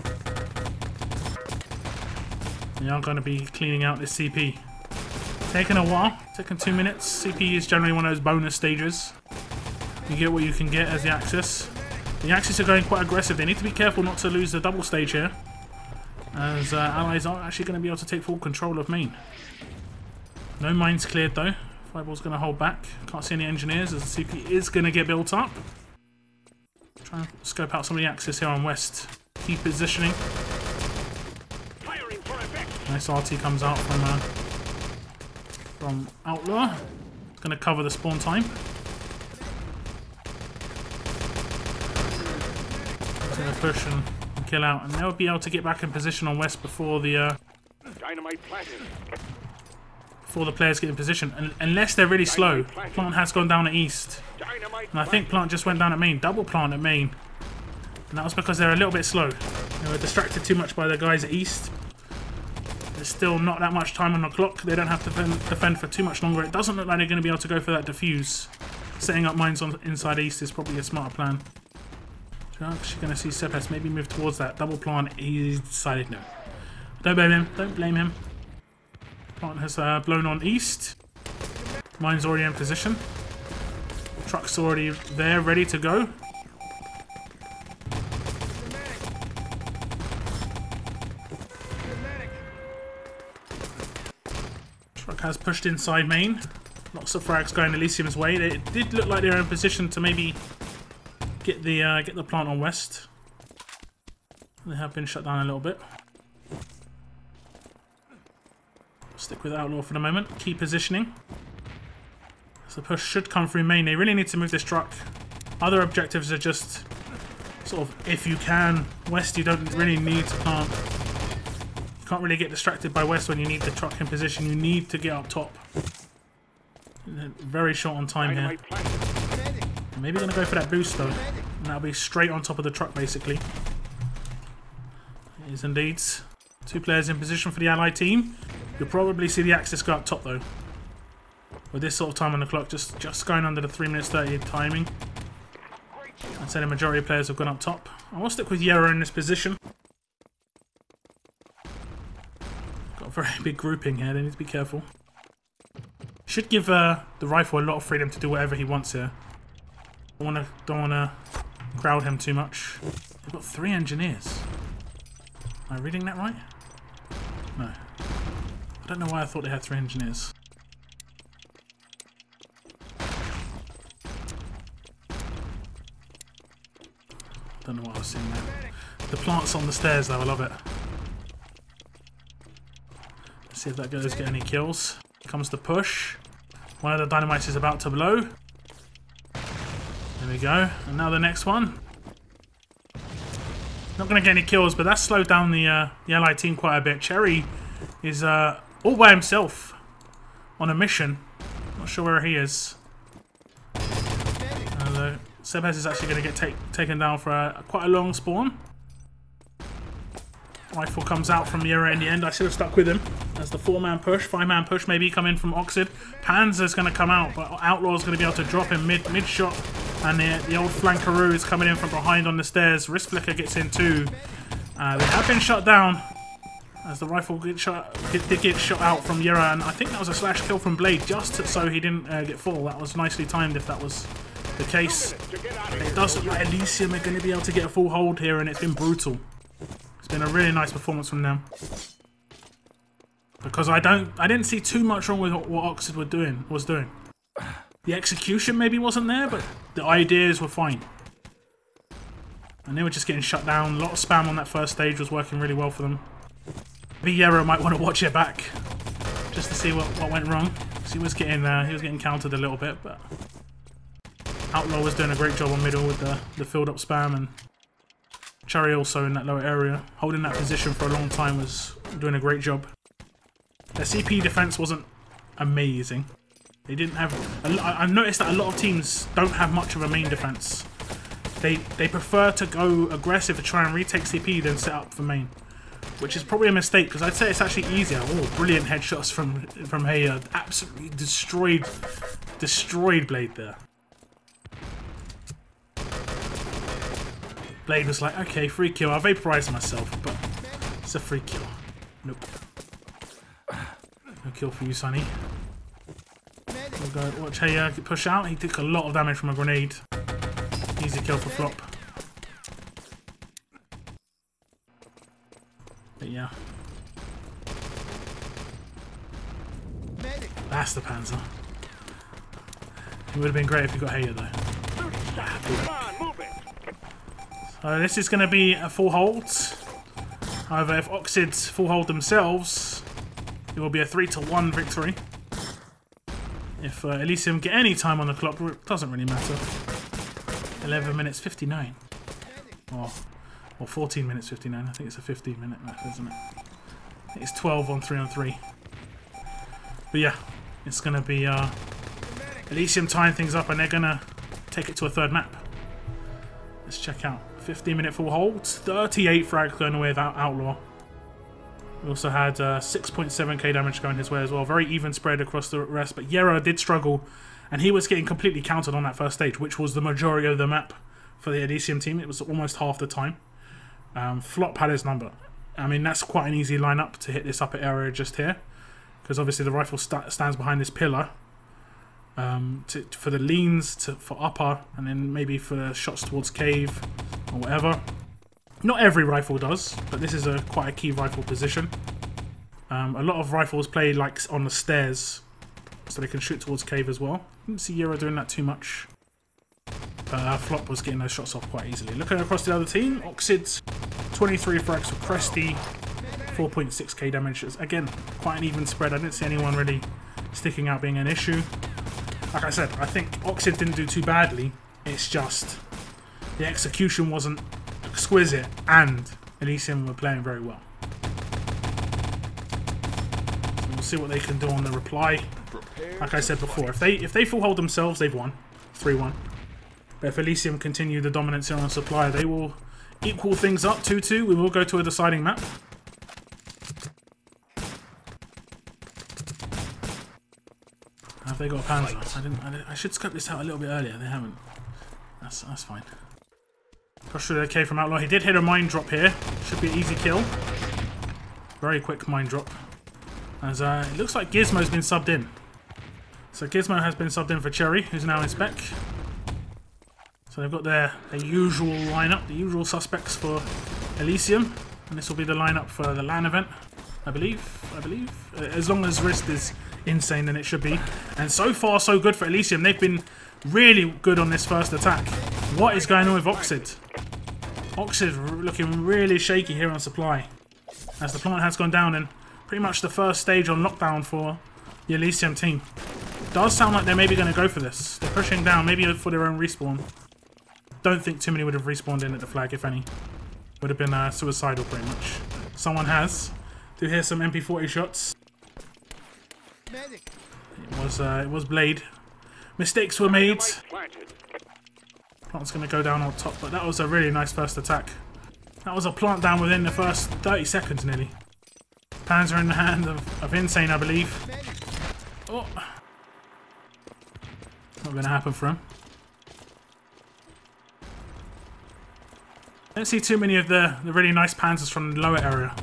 [SPEAKER 1] They are going to be cleaning out this CP. Taking a while, taking 2 minutes. CP is generally one of those bonus stages. You get what you can get as the Axis. The Axis are going quite aggressive. They need to be careful not to lose the double stage here, as allies aren't actually going to be able to take full control of main. No mines cleared though. Fireball's going to hold back. Can't see any engineers as the CP is going to get built up. Try and scope out some of the Axis here on west. Keep positioning. Nice RT comes out from Outlaw. It's going to cover the spawn time. Going to push and kill out, and they'll be able to get back in position on west before the players get in position, and unless they're really slow. Plant has gone down at east, and I think Plant just went down at main. Double Plant at main, and that was because they're a little bit slow. They were distracted too much by the guys at east. There's still not that much time on the clock. They don't have to defend for too much longer. It doesn't look like they're going to be able to go for that defuse. Setting up mines on inside east is probably a smarter plan. You're actually going to see Sebes maybe move towards that double plant. He's decided no. Don't blame him. Don't blame him. Plant has blown on east. Mine's already in position. Truck's already there, ready to go. Truck has pushed inside main. Lots of frags going ELYSIUM's way. It did look like they were in position to maybe get the plant on west. They have been shut down a little bit. Stick with Outlaw for the moment. Keep positioning. So the push should come through main. They really need to move this truck. Other objectives are just sort of, if you can, west you don't really need to plant. You can't really get distracted by west when you need the truck in position. You need to get up top. Very short on time here. Maybe going to go for that boost though, and that'll be straight on top of the truck basically. It is indeed. 2 players in position for the allied team. You'll probably see the Axis go up top though. With this sort of time on the clock, just going under the 3 minutes 30 timing. I'd say the majority of players have gone up top. I will stick with Yera in this position. Got a very big grouping here, they need to be careful. Should give the rifle a lot of freedom to do whatever he wants here. Don't wanna crowd him too much. They've got 3 engineers. Am I reading that right? No. I don't know why I thought they had 3 engineers. Don't know what I was seeing there. The plant's on the stairs though, I love it. Let's see if that goes get any kills. Here comes the push. One of the dynamites is about to blow. There we go. And now the next one. Not going to get any kills, but that's slowed down the Ally team quite a bit. Cherry is all by himself on a mission. Not sure where he is. Sebes is actually going to get taken down for quite a long spawn. Rifle comes out from Yera in the end. I should have stuck with him as the 4-man push, 5-man push maybe coming from Oxid. Panzer's going to come out, but Outlaw's going to be able to drop him mid-shot. And the old flankaroo is coming in from behind on the stairs. Wrist Flicker gets in too. They have been shut down as the rifle did get shot out from Yera. And I think that was a slash kill from Blade just so he didn't get full. That was nicely timed if that was the case. It does look like ELYSIUM are going to be able to get a full hold here, and it's been brutal. It's been a really nice performance from them. Because I didn't see too much wrong with what Oxid was doing. The execution maybe wasn't there, but the ideas were fine. And they were just getting shut down. A lot of spam on that first stage was working really well for them. Maybe Yera might want to watch it back just to see what went wrong. He was getting countered a little bit, but Outlaw was doing a great job on middle with the filled up spam, and Cherry also in that lower area, holding that position for a long time, was doing a great job. Their CP defense wasn't amazing. They didn't have. I've noticed that a lot of teams don't have much of a main defense. They prefer to go aggressive to try and retake CP than set up for main, which is probably a mistake because I'd say it's actually easier. Oh, brilliant headshots from Heya. Absolutely destroyed Blade there. Blade was like, okay, free kill. I vaporized myself, but it's a free kill. Nope. No kill for you, Sonny. We'll go watch Heya push out. He took a lot of damage from a grenade. Easy kill for Flop. But yeah. That's the Panzer. It would have been great if you got Heya though. So this is going to be a full hold. However, if Oxids full hold themselves, it will be a 3-1 victory. If ELYSIUM get any time on the clock, it doesn't really matter. 11 minutes 59. Or 14 minutes 59. I think it's a 15-minute map, isn't it? I think it's 12 on 3-on-3. But yeah, it's going to be ELYSIUM tying things up, and they're going to take it to a third map. Let's check out. 15-minute full holds, 38 frags going away without Outlaw. We also had 6.7k damage going his way as well. Very even spread across the rest, but Yera did struggle, and he was getting completely countered on that first stage, which was the majority of the map for the ELYSIUM team. It was almost half the time. Flop had his number. I mean, that's quite an easy lineup to hit this upper area just here, because obviously the rifle stands behind this pillar. For the leans, for upper, and then maybe for shots towards cave or whatever. Not every rifle does, but this is quite a key rifle position. A lot of rifles play like on the stairs, so they can shoot towards cave as well. Didn't see Yera doing that too much. Flop was getting those shots off quite easily. Looking across the other team, Oxids, 23 frags for Cresty, 4.6k damage. Again, quite an even spread. I didn't see anyone really sticking out being an issue. Like I said, I think Oxid didn't do too badly. It's just the execution wasn't exquisite, and ELYSIUM were playing very well. So we'll see what they can do on the reply. Like I said before, if they full hold themselves, they've won 3-1. But if ELYSIUM continue the dominance here on supply, they will equal things up 2-2. We will go to a deciding map. Have they got a Panzer? I should scope this out a little bit earlier. They haven't. That's fine. Push through the K from Outlaw. He did hit a mine drop here. Should be an easy kill. Very quick mine drop. As it looks like Gizmo's been subbed in. So Gizmo has been subbed in for Cherry, who's now in spec. So they've got their usual lineup, the usual suspects for ELYSIUM, and this will be the lineup for the LAN event, I believe. As long as Wrist is insane, then it should be. And so far, so good for ELYSIUM. They've been really good on this first attack. What is going on with Oxid? Oxid looking really shaky here on supply, as the plant has gone down, and pretty much the first stage on lockdown for the ELYSIUM team. It does sound like they're maybe going to go for this. They're pushing down, maybe for their own respawn. Don't think too many would have respawned in at the flag, if any. Would have been suicidal pretty much. Someone has. Do hear some MP40 shots. It was Blade. Mistakes were made. Plant's going to go down on top, but that was a really nice first attack. That was a plant down within the first 30 seconds nearly. Plans are in the hand of Insane, I believe. Oh. Not going to happen for him. Don't see too many of the really nice panzers from the lower area.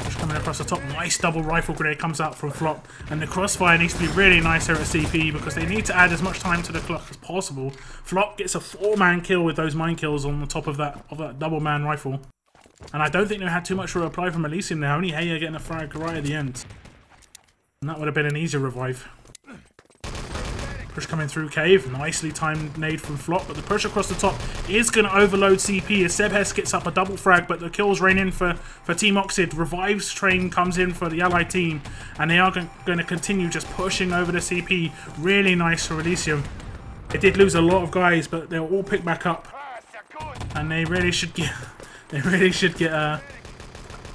[SPEAKER 1] Just coming across the top. Nice double rifle grenade comes out from Flop. And the crossfire needs to be really nice here at CP because they need to add as much time to the clock as possible. Flop gets a 4-man kill with those mine kills on the top of that double man rifle. And I don't think they had too much to reply from ELYSIUM there. Only Heya getting a frag right at the end. And that would have been an easier revive. Push coming through cave. Nicely timed nade from Flop. But the push across the top is going to overload CP as Sebhes gets up a double frag. But the kills rain in for TEAMOXID. Revives train comes in for the allied team. And they are going to continue just pushing over the CP. Really nice for ELYSIUM. They did lose a lot of guys, but they'll all pick back up. And they really should get... They really should get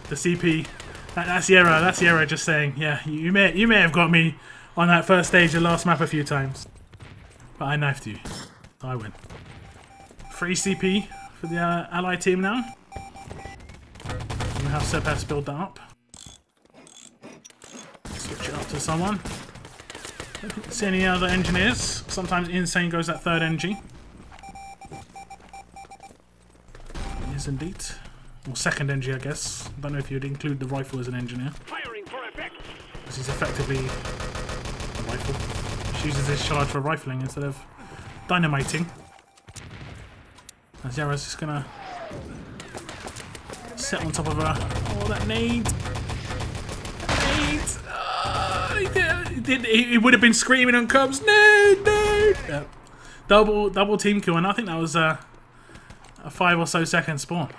[SPEAKER 1] the CP. That's the error. That's the error. Just saying. Yeah, you may have got me on that first stage of last map a few times, but I knifed you. I win. Free CP for the ally team now. We have Sebhes build that up. Switch it up to someone. Don't see any other engineers. Sometimes Insane goes that third NG. Yes, indeed. Or second NG, I guess. I don't know if you'd include the rifle as an engineer.
[SPEAKER 3] Firing for effect.
[SPEAKER 1] Because he's effectively a rifle. He uses his charge for rifling instead of dynamiting. As Yara's just gonna sit on top of her. Oh, that nade! He would have been screaming on Cubs. No! Yeah. Double team kill, and I think that was a 5 or so second spawn.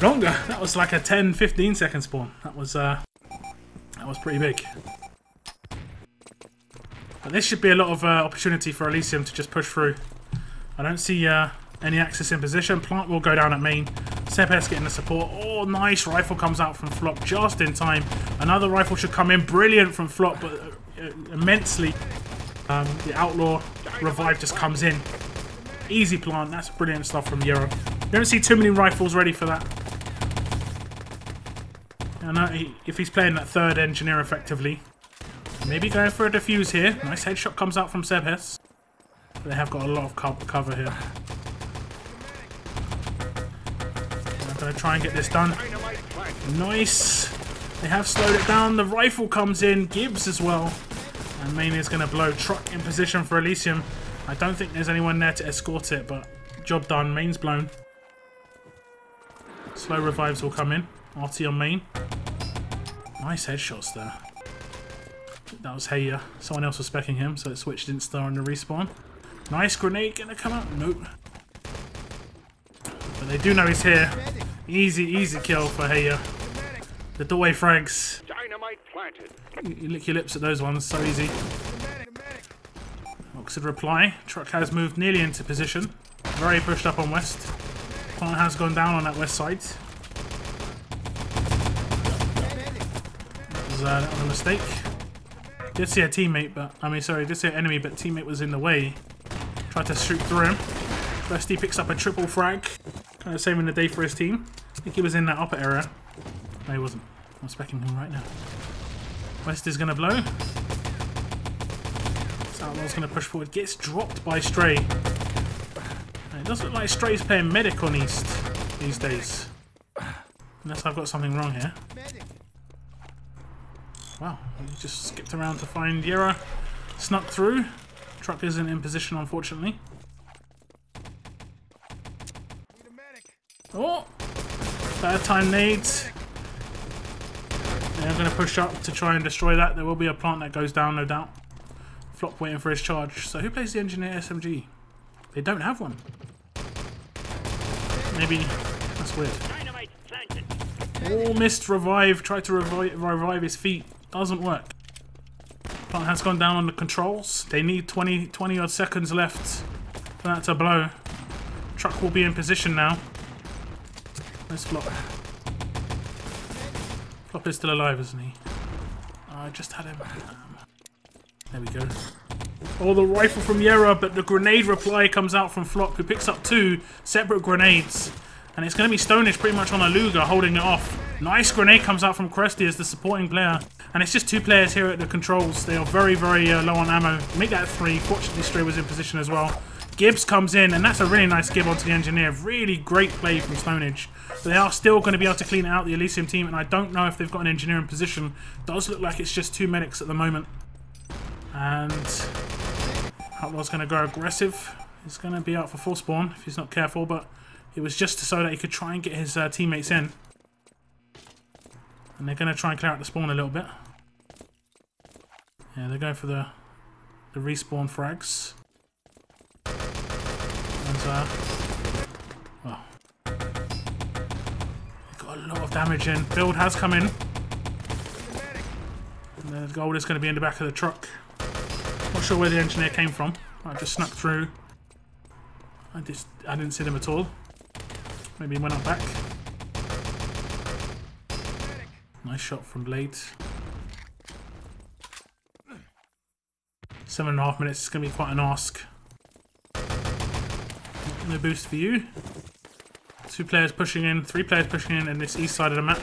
[SPEAKER 1] Longer. That was like a 10-15 second spawn. That was pretty big. But this should be a lot of opportunity for ELYSIUM to just push through. I don't see any access in position. Plant will go down at main. Sebhes getting the support. Oh, nice rifle comes out from Flop just in time. Another rifle should come in. Brilliant from Flop, but immensely. The outlaw revive just comes in. Easy plant. That's brilliant stuff from Euro. Don't see too many rifles ready for that. I know if he's playing that third engineer effectively. Maybe going for a defuse here. Nice headshot comes out from Sebhes. They have got a lot of cover here. I'm going to try and get this done. Nice. They have slowed it down. The rifle comes in. Gibbs as well. And main is going to blow. Truck in position for ELYSIUM. I don't think there's anyone there to escort it, but job done. Main's blown. Slow revives will come in. RT on main. Nice headshots there. That was Heya. Someone else was specking him, so it switched didn't star in the respawn. Nice grenade gonna come out. Nope. But they do know he's here. Easy kill for Heya. The doorway frags.
[SPEAKER 3] Dynamite planted.
[SPEAKER 1] You lick your lips at those ones, so easy. Oxid reply. Truck has moved nearly into position. Very pushed up on west. Plant has gone down on that west side. That was a mistake. Did see a teammate, but did see an enemy, but teammate was in the way. Tried to shoot through him. Bestie picks up a triple frag, kind of saving the day for his team. I think he was in that upper area. No, he wasn't. I'm specking him right now. West is gonna blow. Outlaw's gonna push forward. Gets dropped by Stray. And it does look like Stray's playing medic on East these days. Unless I've got something wrong here. Wow, he just skipped around to find Yera. Snuck through. Truck isn't in position, unfortunately. Oh! Bad time nades. They're going to push up to try and destroy that. There will be a plant that goes down, no doubt. Flop waiting for his charge. So who plays the engineer SMG? They don't have one. Maybe that's weird. Oh, missed revive. Tried to revive his feet. Doesn't work. Plant has gone down on the controls. They need 20 odd seconds left for that to blow. Truck will be in position now. Where's Flop? Flop is still alive, isn't he? Oh, I just had him. There we go. Oh, the rifle from Yera, but the grenade reply comes out from Flop, who picks up 2 separate grenades. And it's going to be Stonish pretty much on a Luger holding it off. Nice grenade comes out from Cresty as the supporting player. And it's just 2 players here at the controls. They are very, very low on ammo. Make that 3. Fortunately, Stray was in position as well. Gibbs comes in, and that's a really nice Gib onto the Engineer. Really great play from Stonage. But they are still going to be able to clean out the Elysium team, and I don't know if they've got an Engineer in position. Does look like it's just 2 medics at the moment. And Outlaw's going to go aggressive. He's going to be out for full spawn if he's not careful, but it was just so that he could try and get his teammates in. And they're going to try and clear out the spawn a little bit. Yeah, they're going for the respawn frags. And, well, got a lot of damage in. Build has come in. And the gold is going to be in the back of the truck. Not sure where the Engineer came from. I just snuck through. I didn't see them at all. Maybe he went up back. Nice shot from Blade. 7.5 minutes is going to be quite an ask. No boost for you. 2 players pushing in, 3 players pushing in this east side of the map.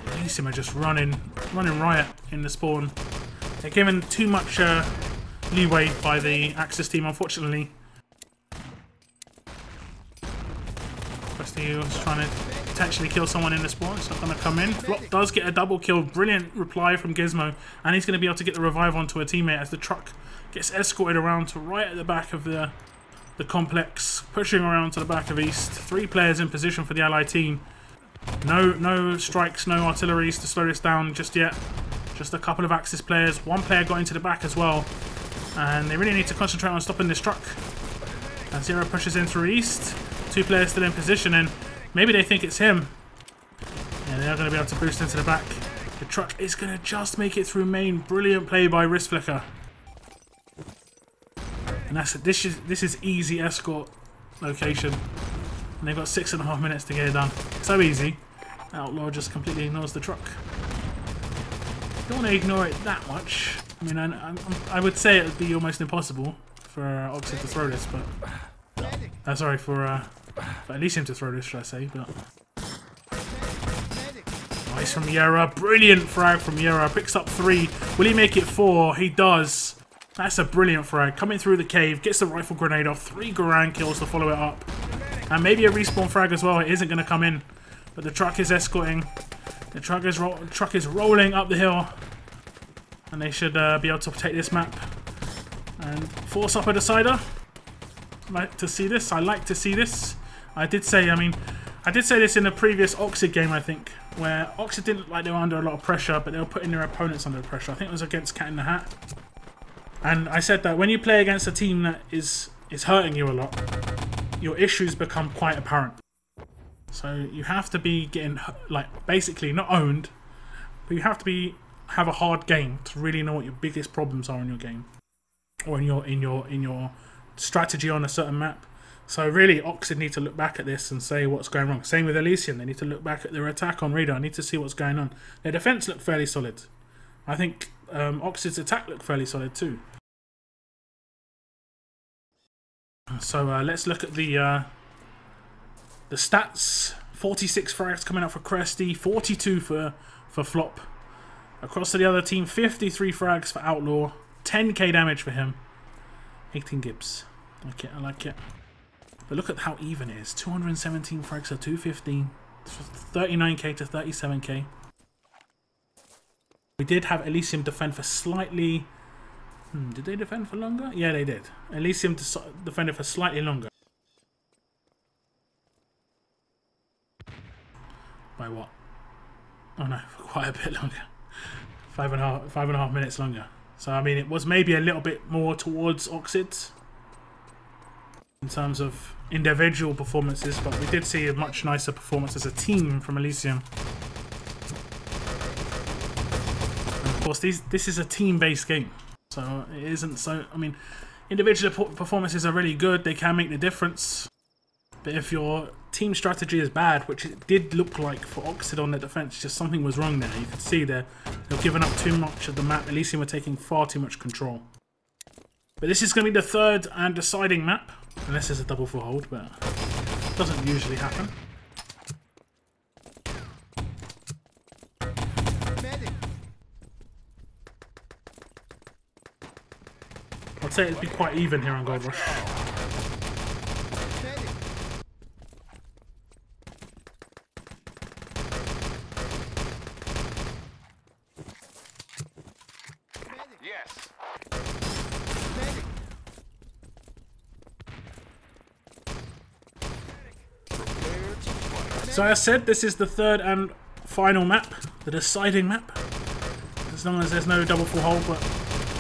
[SPEAKER 1] ELYSIUM are just running riot in the spawn. They're given too much leeway by the Axis team, unfortunately. He was trying to potentially kill someone in the spawn. It's not going to come in. Flop does get a double kill. Brilliant reply from Gizmo. And he's going to be able to get the revive onto a teammate as the truck gets escorted around to right at the back of the complex. Pushing around to the back of East. 3 players in position for the Allied team. No strikes, no artilleries to slow this down just yet. Just a couple of Axis players. 1 player got into the back as well. And they really need to concentrate on stopping this truck. And Zero pushes in through East. 2 players still in position, and maybe they think it's him. Yeah, they are going to be able to boost into the back. The truck is going to just make it through main. Brilliant play by Wrist Flicker. And that's it. This is easy escort location. And they've got 6.5 minutes to get it done. So easy. Outlaw just completely ignores the truck. Don't want to ignore it that much. I mean, I would say it would be almost impossible for Oxid to throw this, but sorry, for Elysium to throw this, should I say? But nice from Yera, brilliant frag from Yera. Picks up 3. Will he make it 4? He does. That's a brilliant frag. Coming through the cave, gets the rifle grenade off. 3 Garand kills to follow it up, and maybe a respawn frag as well. It isn't going to come in, but the truck is escorting. The truck is rolling up the hill, and they should be able to take this map and force up a decider. I like to see this. I like to see this. I did say this in a previous Oxid game, I think, where Oxid didn't look like they were under a lot of pressure, but they were putting their opponents under pressure. I think it was against Cat in the Hat. And I said that when you play against a team that is hurting you a lot, your issues become quite apparent. So you have to be getting, like, basically not owned, but you have to have a hard game to really know what your biggest problems are in your game, or in your strategy on a certain map. So really, Oxid need to look back at this and say what's going wrong. Same with Elysium. They need to look back at their attack on radar. Need to see what's going on. Their defense looked fairly solid. I think Oxid's attack looked fairly solid too. So let's look at the stats. 46 frags coming out for Cresty, 42 for Flop. Across to the other team, 53 frags for Outlaw, 10k damage for him, 18 Gibbs. I like it. But look at how even it is. 217 frags to 215, 39k to 37k. We did have Elysium defend for slightly... did they defend for longer? Yeah, they did. Elysium defended for slightly longer. By what? Oh no, for quite a bit longer. 5.5 minutes longer. So I mean, it was maybe a little bit more towards Oxid in terms of individual performances, but we did see a much nicer performance as a team from Elysium. And of course, this is a team-based game, so it isn't so. I mean, individual performances are really good, they can make the difference. But if your team strategy is bad, which it did look like for Oxid on their defense, just something was wrong there. You could see they're giving up too much of the map. ELYSIUM were taking far too much control. But this is going to be the third and deciding map, unless there's a double full hold, but it doesn't usually happen. I'd say it'd be quite even here on Gold Rush.
[SPEAKER 2] Yes. Prepare to fight.
[SPEAKER 1] So as I said, this is the third and final map, the deciding map. As long as there's no double full hold, but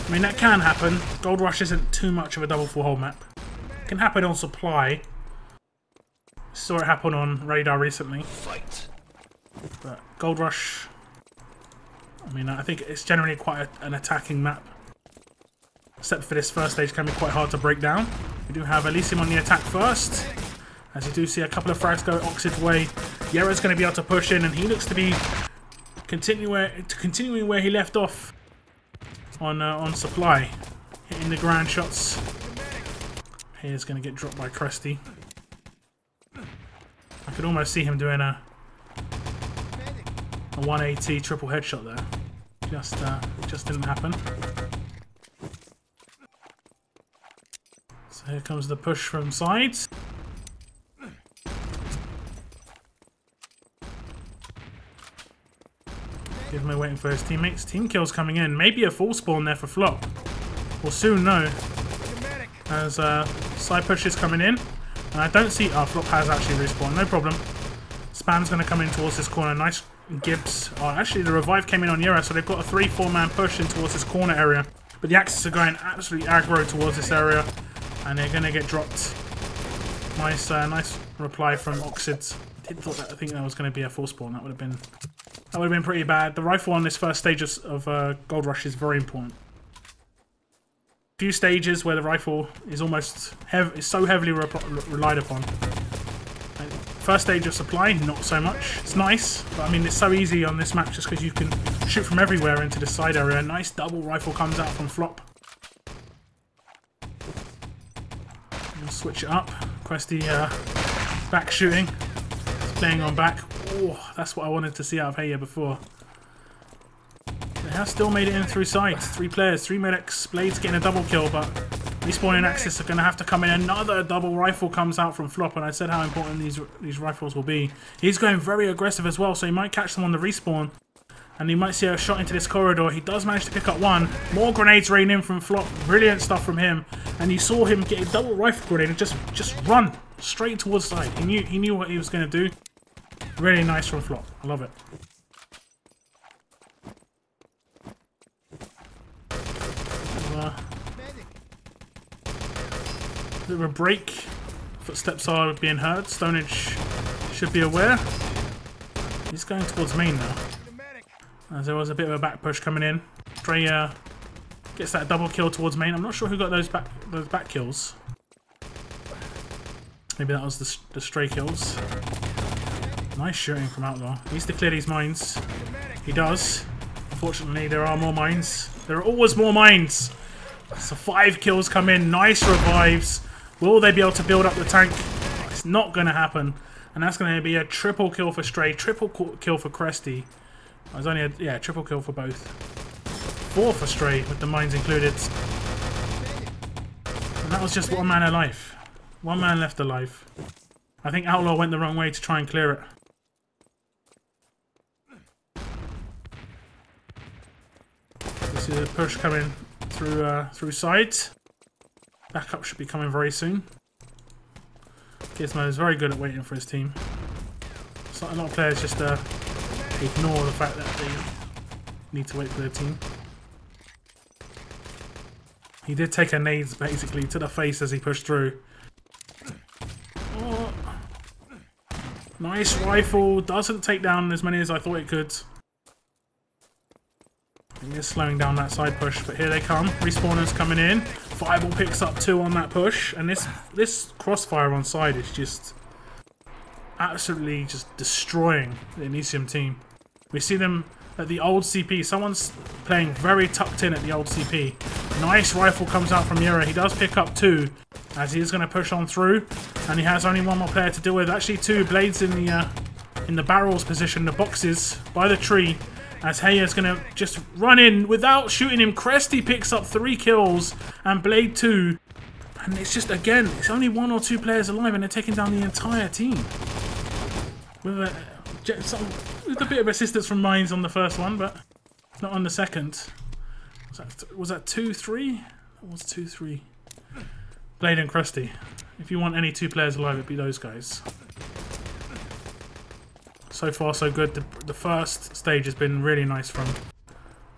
[SPEAKER 1] I mean that can happen. Gold Rush isn't too much of a double full hold map. It can happen on supply. Saw it happen on radar recently.
[SPEAKER 2] Fight.
[SPEAKER 1] But Gold Rush, I mean, I think it's generally quite an attacking map. Except for this first stage, can be quite hard to break down. We do have ELYSIUM on the attack first. As you do see a couple of frags go Oxid's way. Yera's going to be able to push in, and he looks to be continuing where he left off on supply. Hitting the ground shots. Here's going to get dropped by Crusty. I could almost see him doing a 180 triple headshot there. Just didn't happen. So here comes the push from sides. Give him waiting for his teammates. Team kills coming in. Maybe a full spawn there for Flop. We'll soon know. As side push is coming in. And I don't see... Oh, Flop has actually respawned. No problem. Spam's going to come in towards this corner. Nice Gibbs. Oh, actually the revive came in on Yera, so they've got a 3-4 man push in towards this corner area. But the Axis are going absolutely aggro towards this area. And they're going to get dropped. Nice nice reply from Oxids. I think that was going to be a full spawn. That would have been pretty bad. The rifle on this first stage of Gold Rush is very important. A few stages where the rifle is almost so heavily relied upon. First stage of supply, not so much. It's nice, but I mean it's so easy on this map just because you can shoot from everywhere into the side area. Nice double rifle comes out from Flop. We'll switch it up. Questy back shooting. He's playing on back. Oh, that's what I wanted to see out of Heya before. They have still made it in through sides. 3 players, 3 medics. Blade's getting a double kill, but respawning Axis are going to have to come in. Another double rifle comes out from Flop, and I said how important these rifles will be. He's going very aggressive as well, so he might catch them on the respawn. And he might see a shot into this corridor. He does manage to pick up one. More grenades rain in from Flop. Brilliant stuff from him. And you saw him get a double rifle grenade and just run straight towards side. He knew what he was going to do. Really nice from Flop. I love it. Bit of a break. Footsteps are being heard. Stonehenge should be aware. He's going towards main now. As there was a bit of a back push coming in. Stray gets that double kill towards main. I'm not sure who got those back kills. Maybe that was the stray kills. Nice shooting from Outlaw. He needs to clear these mines. He does. Unfortunately, there are more mines. There are always more mines. So 5 kills come in. Nice revives. Will they be able to build up the tank? It's not going to happen. And that's going to be a triple kill for Stray. Triple kill for Cresty. It was only a triple kill for both. 4 for Stray with the mines included. And that was just 1 man alive. 1 man left alive. I think Outlaw went the wrong way to try and clear it. This is a push coming through sides. Backup should be coming very soon. Gizmo is very good at waiting for his team. So a lot of players just ignore the fact that they need to wait for their team. He did take a nades basically to the face as he pushed through. Oh. Nice rifle. Doesn't take down as many as I thought it could. is slowing down that side push, but here they come. Respawners coming in. Fireball picks up 2 on that push, and this crossfire on side is just absolutely just destroying the ELYSIUM team. We see them at the old CP. Someone's playing very tucked in at the old CP. Nice rifle comes out from Yura. He does pick up 2 as he is going to push on through, and he has only 1 more player to deal with. Actually 2 blades in the barrels position, the boxes by the tree, as Heya's going to just run in without shooting him. Cresty picks up 3 kills and Blade 2. And it's just, again, it's only 1 or 2 players alive and they're taking down the entire team. With a bit of assistance from Mines on the first one, but not on the second. Was that 2-3? That was 2-3. Blade and Cresty. If you want any 2 players alive, it'd be those guys. So far, so good. The first stage has been really nice from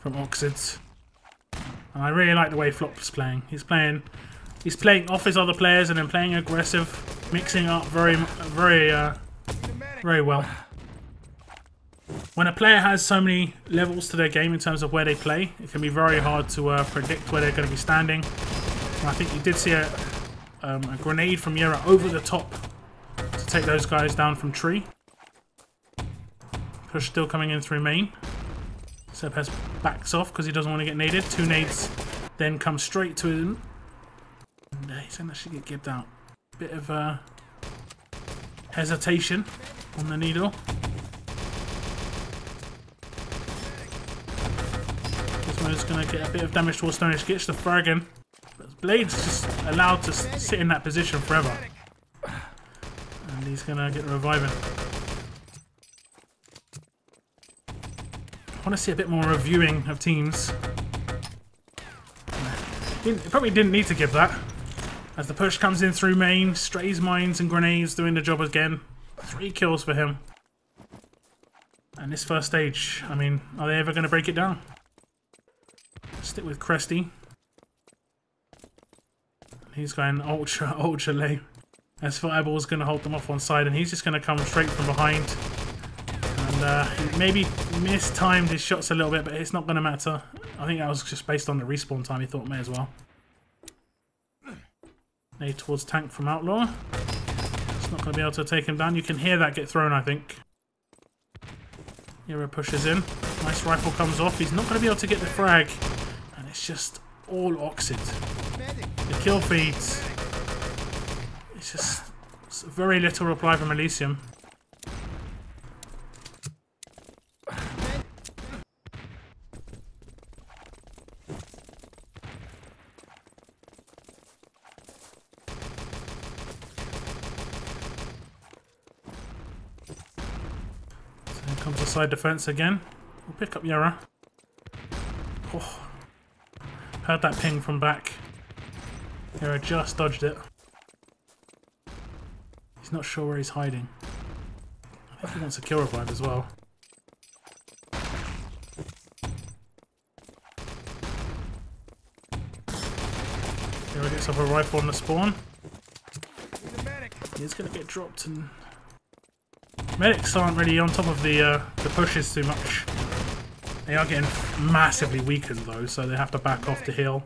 [SPEAKER 1] Oxid, and I really like the way Flop's playing. He's playing off his other players and then playing aggressive, mixing up very well. When a player has so many levels to their game in terms of where they play, it can be very hard to predict where they're going to be standing. And I think you did see a grenade from Yura over the top to take those guys down from tree. Push still coming in through main. Seb has backs off because he doesn't want to get naded. 2 nades then come straight to him. And he's going to actually get gibbed out. Bit of hesitation on the needle. Gizmo's going to get a bit of damage towards Stonish. Gets the frag in. But Blade's just allowed to sit in that position forever. And he's going to get the reviving. I want to see a bit more reviewing of teams. Probably didn't need to give that. As the push comes in through main, strays, mines and grenades doing the job again. 3 kills for him. And this first stage, I mean, are they ever going to break it down? Stick with Cresty. He's going ultra late. As Fireball's going to hold them off one side, and he's just going to come straight from behind. He maybe mistimed his shots a little bit, but it's not going to matter. I think that was just based on the respawn time. He thought may as well. Nade towards tank from Outlaw. It's not going to be able to take him down. You can hear that get thrown, I think. Hero pushes in. Nice rifle comes off. He's not going to be able to get the frag. And it's just all Oxid. The kill feeds. It's very little reply from ELYSIUM. Comes the side defense again. We'll pick up Yara. Oh, heard that ping from back. Yara just dodged it. He's not sure where he's hiding. I think he wants a kill revive as well. Yara gets off a rifle on the spawn. He's going to get dropped and... Medics aren't really on top of the pushes too much. They are getting massively weakened though, so they have to back off to heal.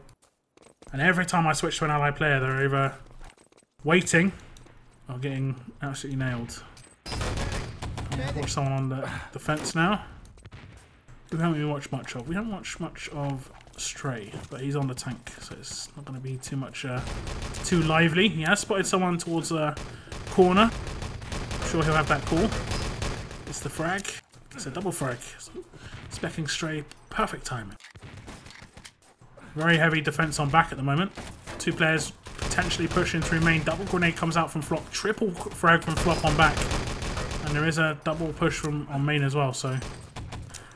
[SPEAKER 1] And every time I switch to an ally player, they're either waiting or getting absolutely nailed. I'll watch someone on the defense now. Who haven't we watched much of? We haven't watched much of Stray, but he's on the tank, so it's not going to be too much too lively. He has spotted someone towards the corner. Sure he'll have that call. It's the frag. It's a double frag. Specking Stray. Perfect timing. Very heavy defense on back at the moment. 2 players potentially pushing through main. Double grenade comes out from Flop. Triple frag from Flop on back. And there is a double push on main as well. So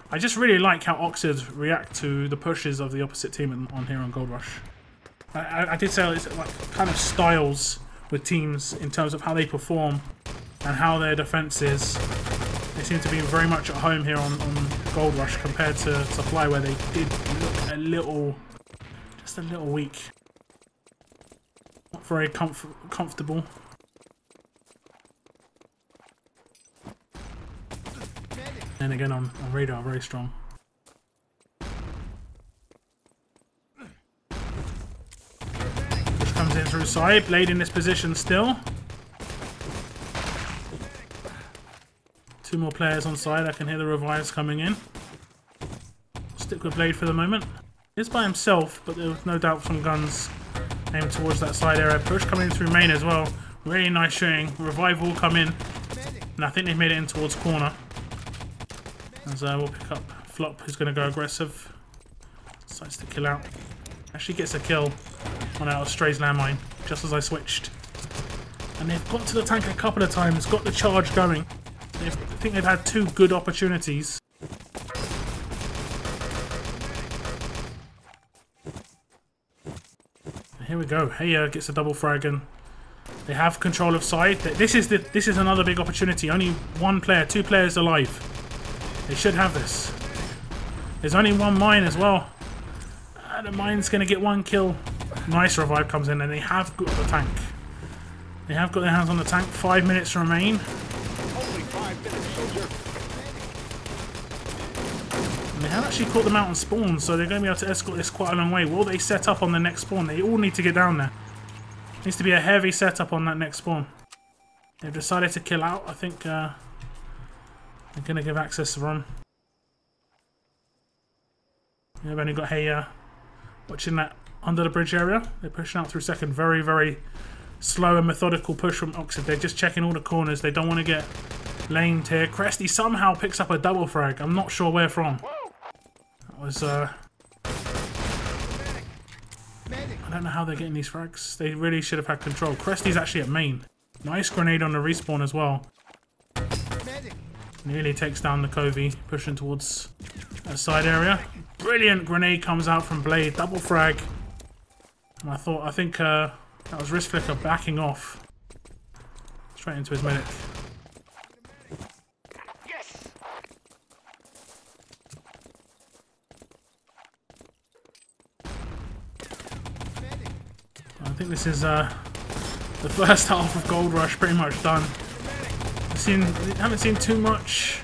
[SPEAKER 1] I just really like how Oxid react to the pushes of the opposite team on here on Gold Rush. I did say it's like kind of styles with teams in terms of how they perform and how their defense is. They seem to be very much at home here on Gold Rush compared to Supply, where they did look just a little weak. Not very comfortable. And again on Radar, very strong. through side. Blade in this position still. 2 more players on side. I can hear the revives coming in. Stick with Blade for the moment. He's by himself, but there was no doubt some guns aimed towards that side area. Push coming through main as well. Really nice shooting. Revive will come in. And I think they've made it in towards corner. As we'll pick up Flop, who's going to go aggressive. Decides to kill out. Actually gets a kill on our Stray's landmine, just as I switched. And they've got to the tank a couple of times, got the charge going. I think they've had 2 good opportunities. Here we go. Hey, gets a double frag and they have control of side. This is another big opportunity. Only 1 player, 2 players alive. They should have this. There's only 1 mine as well. The mine's going to get 1 kill. Nice revive comes in and they have got the tank. They have got their hands on the tank. 5 minutes remain.
[SPEAKER 3] Only 5 minutes, soldier.
[SPEAKER 1] And they have actually caught the mountain spawn, so they're going to be able to escort this quite a long way. Will they set up on the next spawn? They all need to get down there. Needs to be a heavy setup on that next spawn. They've decided to kill out. I think they're going to give access to run. They've only got Hey watching that under the bridge area. They're pushing out through second. Very, very slow and methodical push from Oxid. They're just checking all the corners. They don't want to get lamed here. Cresty somehow picks up a double frag. I'm not sure where from. That was I don't know how they're getting these frags. They really should have had control. Cresty's actually at main. Nice grenade on the respawn as well. Nearly takes down the Covey, pushing towards that side area. Brilliant grenade comes out from Blade. Double frag. And I think that was Wrist Flicker backing off. Straight into his medic.
[SPEAKER 3] Yes.
[SPEAKER 1] I think this is the first half of Gold Rush pretty much done. Haven't seen too much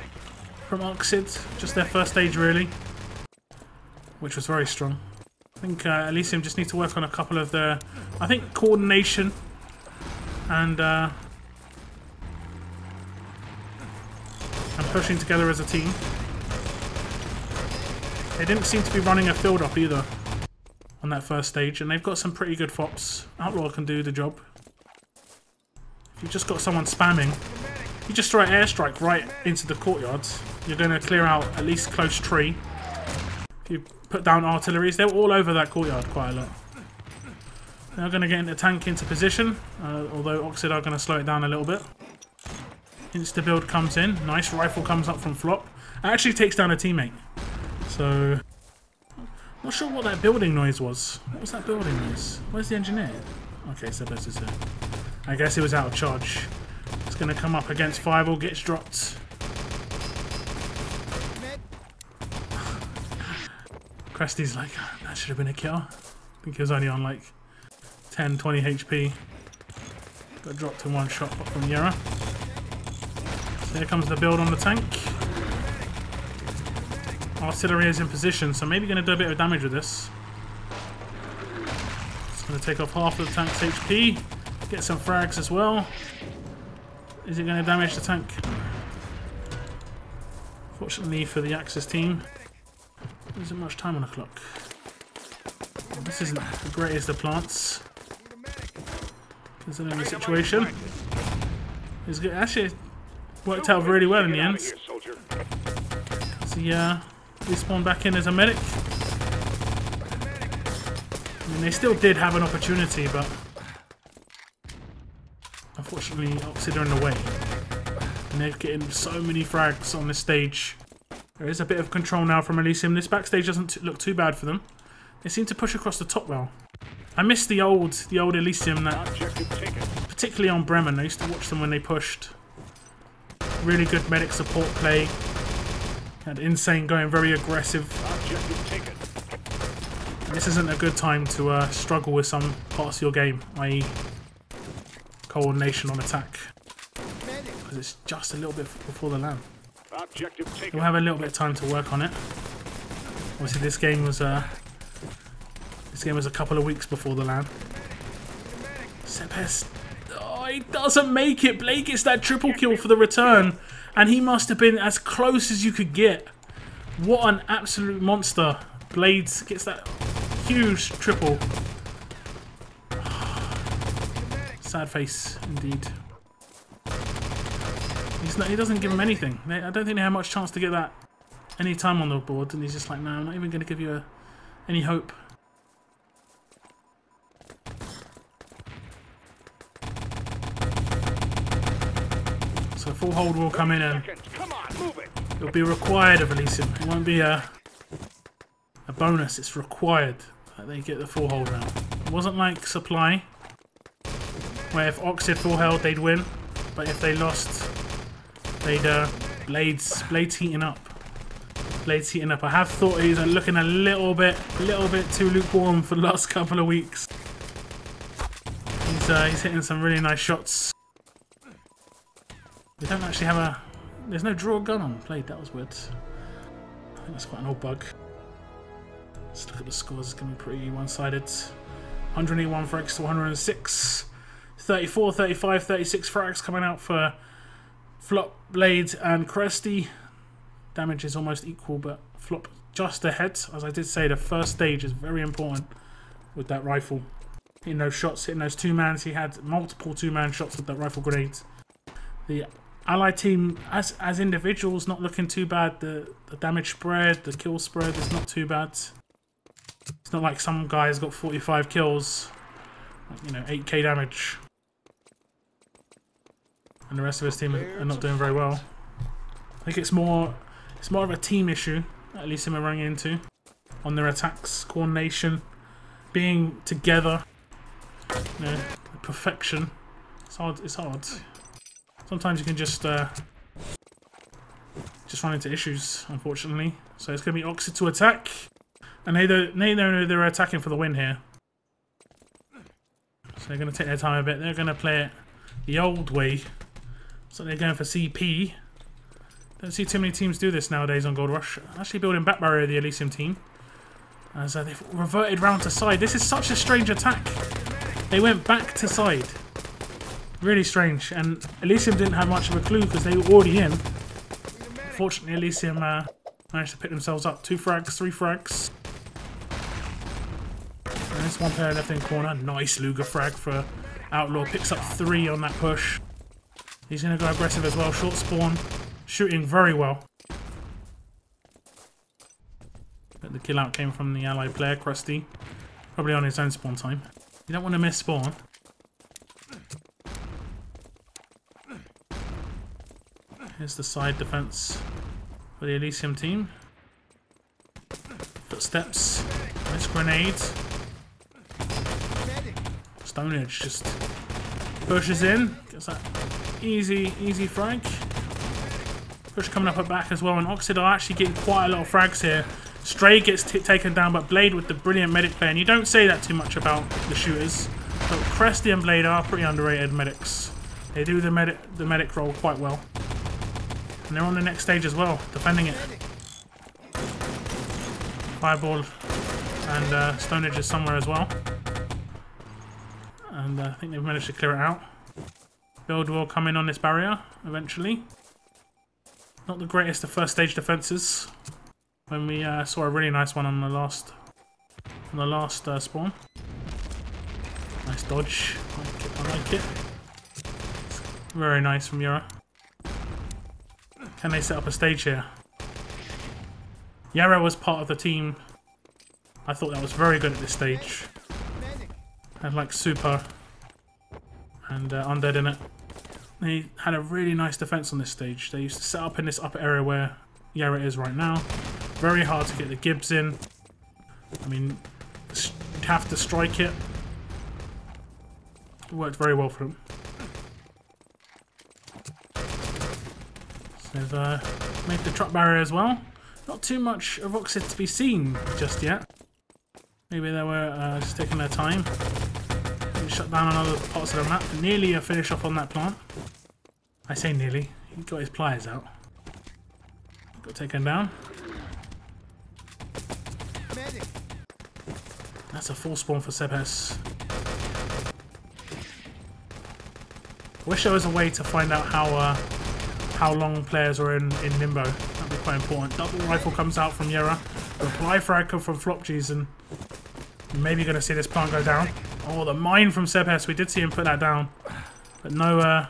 [SPEAKER 1] from Oxid, just their first stage really, which was very strong. I think ELYSIUM just need to work on a couple of their, I think, coordination and pushing together as a team. They didn't seem to be running a field up either on that first stage, and they've got some pretty good fops. Outlaw can do the job. If you've just got someone spamming, you just throw an airstrike right into the courtyard, you're going to clear out at least close tree. If you put down artilleries, they're all over that courtyard quite a lot. They're going to get the tank into position, although Oxid are going to slow it down a little bit. Insta build comes in, nice rifle comes up from Flop. It actually takes down a teammate. So, not sure what that building noise was. What was that building noise? Where's the engineer? Okay, so this is it. I guess it was out of charge. It's going to come up against Fireball, gets dropped. Cresty's like, that should have been a kill. I think he was only on like 10, 20 HP. Got dropped in 1 shot from Yera. So here comes the build on the tank. Artillery is in position, so maybe going to do a bit of damage with this. It's going to take off half of the tank's HP. Get some frags as well. Is it going to damage the tank? Fortunately for the Axis team, there isn't much time on the clock. This isn't the greatest of plants, considering the situation. It's good. Actually, it worked out really well in the end. So yeah, we spawned back in as a medic. I mean, they still did have an opportunity, but unfortunately, Oxid are in the way. And they're getting so many frags on this stage. There is a bit of control now from ELYSIUM. This backstage doesn't look too bad for them. They seem to push across the top well. I miss the old ELYSIUM, that, particularly on Bremen. I used to watch them when they pushed. Really good medic support play. Had Insane going very aggressive. And this isn't a good time to struggle with some parts of your game, i.e. coordination on attack, because it's just a little bit before the LAN. We'll have a little bit of time to work on it. Obviously, this game was a couple of weeks before the LAN, Sepes. Oh, he doesn't make it. Blade gets that triple kill for the return. And he must have been as close as you could get. What an absolute monster. Blades gets that huge triple. Sad face, indeed. He doesn't give him anything. I don't think they have much chance to get that any time on the board. And he's just like, no, I'm not even going to give you any hope. So full hold will come in and it'll be required of ELYSIUM. It won't be a bonus, it's required that they get the full hold now. It wasn't like Supply, where if Oxid full held they'd win, but if they lost, they'd Blades heating up. Blades heating up. I have thought he's looking a little bit too lukewarm for the last couple of weeks. He's hitting some really nice shots. We don't actually have a... There's no draw gun on Blade. That was weird. I think that's quite an old bug. Let's look at the scores. It's going to be pretty one-sided. 181 frags to 106. 34, 35, 36 frags coming out for Flop, Blade and Cresty. Damage is almost equal, but Flop just ahead. As I did say, the first stage is very important with that rifle. Hitting those shots, hitting those two-mans. He had multiple two-man shots with that rifle grenade. The Allied team, as individuals, not looking too bad. The damage spread, the kill spread is not too bad. It's not like some guys got 45 kills, like, 8k damage. And the rest of his team are not doing very well. I think it's more of a team issue that ELYSIUM are running into on their attacks, coordination, being together, perfection. It's hard. Sometimes you can just run into issues, unfortunately. So it's going to be Oxid to attack, and they know they're attacking for the win here. So they're going to take their time a bit. They're going to play it the old way. So they're going for CP. Don't see too many teams do this nowadays on Gold Rush. Actually building back barrier, the ELYSIUM team. As they've reverted round to side. This is such a strange attack. They went back to side. Really strange. And ELYSIUM didn't have much of a clue because they were already in. Fortunately, ELYSIUM managed to pick themselves up. 2 frags, 3 frags. And there's one player left in corner. Nice Luger frag for Outlaw. Picks up 3 on that push. He's going to go aggressive as well. Short spawn. Shooting very well. But the kill out came from the allied player, Krusty. Probably on his own spawn time. You don't want to miss spawn. Here's the side defense for the ELYSIUM team. Footsteps. Nice grenade. Stone Edge just pushes in. Gets that easy frag. Push coming up at back as well, and Oxid are actually getting quite a lot of frags here. Stray gets taken down, but Blade with the brilliant medic play, and you don't say that too much about the shooters, but Cresty and Blade are pretty underrated medics. They do the medic role quite well. And they're on the next stage as well, defending it. Fireball and Stone Edge is somewhere as well. And I think they've managed to clear it out. Build will come in on this barrier eventually. Not the greatest of first stage defences. When we saw a really nice one on the last spawn. Nice dodge. I like it. Very nice from Yara. Can they set up a stage here? Yara was part of the team. I thought that was very good at this stage. Had like Super and Undead in it. They had a really nice defense on this stage. They used to set up in this upper area where Yara is right now. Very hard to get the Gibbs in. I mean, you have to strike it. It worked very well for them. So they've made the truck barrier as well. Not too much of Oxid to be seen just yet. Maybe they were just taking their time. They shut down on other parts of the map. Nearly a finish off on that plant. I say nearly. He got his pliers out. Got taken down. That's a full spawn for Sebes. I wish there was a way to find out how long players are in limbo. That'd be quite important. Double rifle comes out from Yera. Reply frag from Flopgees, and maybe going to see this plant go down. Oh, the mine from Sebhes. We did see him put that down, but no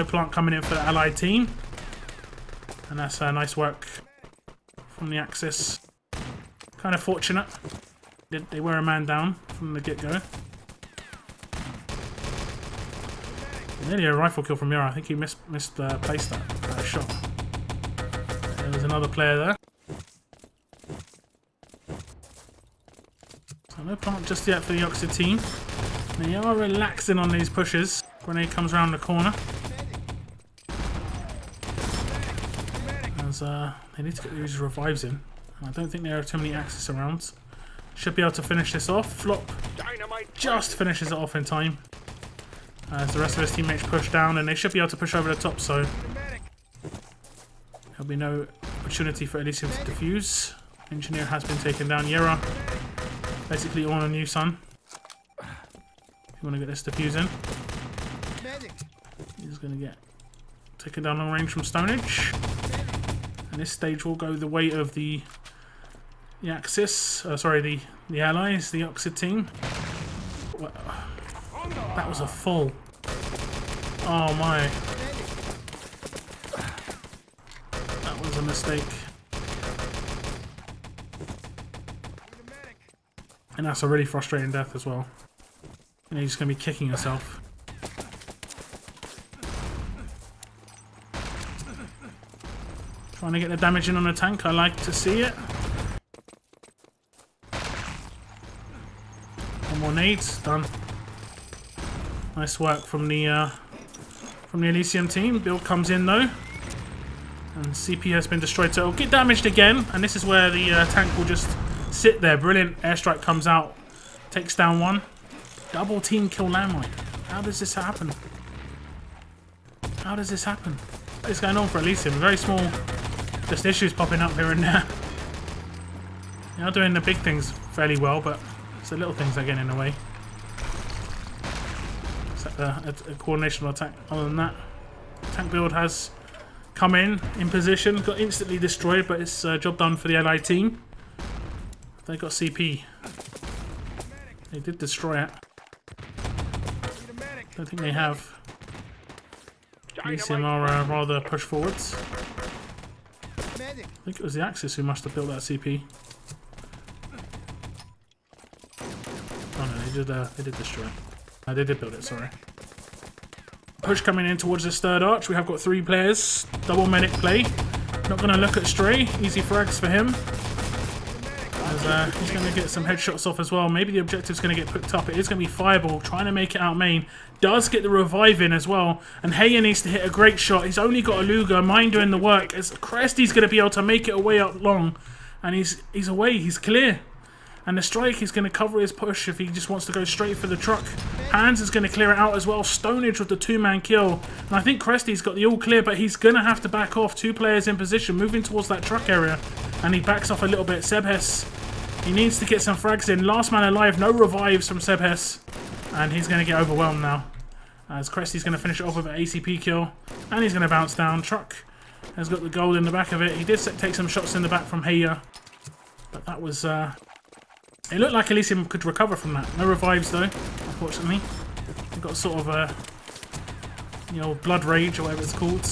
[SPEAKER 1] plant coming in for the allied team. And that's nice work from the Axis. Kind of fortunate. They were a man down from the get-go. Nearly a rifle kill from Yera. I think he misplaced that shot. There was another player there. So no plant just yet for the Oxid team. They are relaxing on these pushes. Grenade comes around the corner. As they need to get these revives in. I don't think there are too many Axis around. Should be able to finish this off. Flop just finishes it off in time. As the rest of his teammates push down, and they should be able to push over the top, so there'll be no opportunity for ELYSIUM to defuse. Engineer has been taken down. Yera basically on a new sun. If you want to get this defuse in, he's going to get taken down long range from Stonehenge. And this stage will go the way of the Axis, sorry, the allies, the Oxid team. That was a full. Oh my. That was a mistake. And that's a really frustrating death as well. And he's going to be kicking himself. Trying to get the damage in on the tank. I like to see it. One more nades. Done. Nice work from the ELYSIUM team. Build comes in though, and CP has been destroyed. So it'll get damaged again, and this is where the tank will just sit there. Brilliant airstrike comes out, takes down one. Double team kill landmine. How does this happen? How does this happen? What is going on for ELYSIUM? Very small, just issues popping up here and there. They are doing the big things fairly well, but it's the little things that get in the way. A coordination attack. Other than that, tank build has come in position, got instantly destroyed, but it's job done for the allied team. They got CP. They did destroy it. Don't think they have. ELYSIUM are rather push forwards. I think it was the Axis who must have built that CP. Oh no, they did destroy it. They did build it, sorry. Push coming in towards this third arch. We have got 3 players. Double medic play. Not going to look at Stray. Easy frags for him. As he's going to get some headshots off as well. Maybe the objective's going to get picked up. It is going to be Fireball trying to make it out main. Does get the revive in as well. And Heya needs to hit a great shot. He's only got a Luger. Mine doing the work. As Cresty's going to be able to make it away up long. And he's away. He's clear. And the strike is going to cover his push if he just wants to go straight for the truck. Hands is going to clear it out as well. Stonehenge with the 2-man kill. And I think Cresty's got the all clear, but he's going to have to back off. 2 players in position, moving towards that truck area. And he backs off a little bit. Sebhes, he needs to get some frags in. Last man alive, no revives from Sebhes. And he's going to get overwhelmed now. As Cresty's going to finish it off with an ACP kill. And he's going to bounce down. Truck has got the gold in the back of it. He did take some shots in the back from Heya. But that was... It looked like ELYSIUM could recover from that. No revives though, unfortunately. They've got sort of a, you know, blood rage or whatever it's called.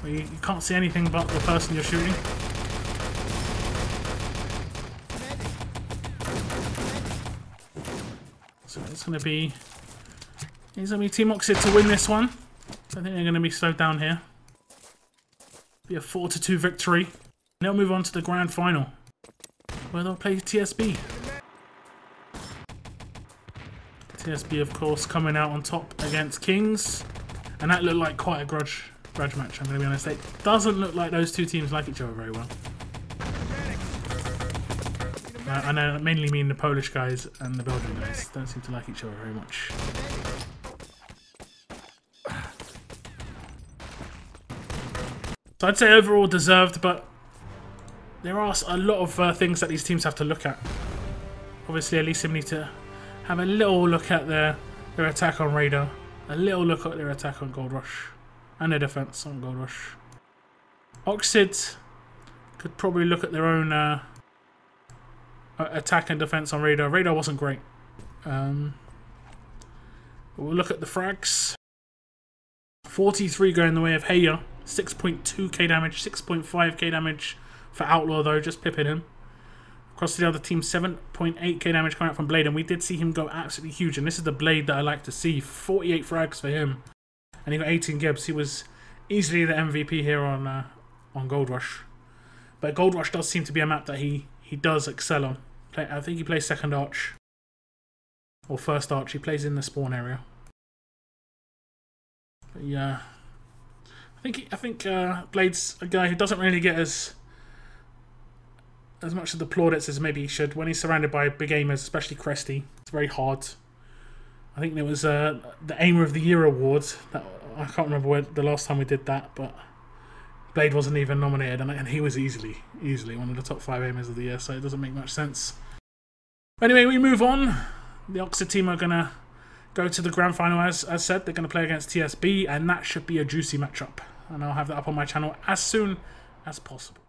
[SPEAKER 1] Where you can't see anything but the person you're shooting. So it's going to be TEAMOXID to win this one. I think they're going to be slowed down here. Be a 4-2 victory. They'll move on to the grand final, where they'll play TSB. TSB, of course, coming out on top against Kings. And that looked like quite a grudge match, I'm going to be honest. It doesn't look like those two teams like each other very well. And I mainly mean the Polish guys and the Belgian guys. Don't seem to like each other very much. So I'd say overall deserved, but there are a lot of things that these teams have to look at. Obviously, ELYSIUM need to have a little look at their attack on radar. a little look at their attack on Gold Rush and their defense on Gold Rush. Oxid could probably look at their own attack and defense on Radar. Radar wasn't great. We'll look at the frags. 43 going the way of Heya. 6.2k damage, 6.5k damage for Outlaw though, just pipping him. Across to the other team, 7.8k damage coming out from Blade, and we did see him go absolutely huge, and this is the Blade that I like to see. 48 frags for him, and he got 18 Gibbs. He was easily the MVP here on Gold Rush. But Gold Rush does seem to be a map that he does excel on. I think he plays second arch, or first arch. He plays in the spawn area. But yeah, I think Blade's a guy who doesn't really get as much of the plaudits as maybe he should when he's surrounded by big aimers, especially Cresty. It's very hard. I think there was the Aimer of the Year award. I can't remember where the last time we did that, but Blade wasn't even nominated, and he was easily one of the top 5 aimers of the year, so it doesn't make much sense. But anyway, we move on. The Oxid team are going to go to the grand final, as said. They're going to play against TSB, and that should be a juicy matchup. And I'll have that up on my channel as soon as possible.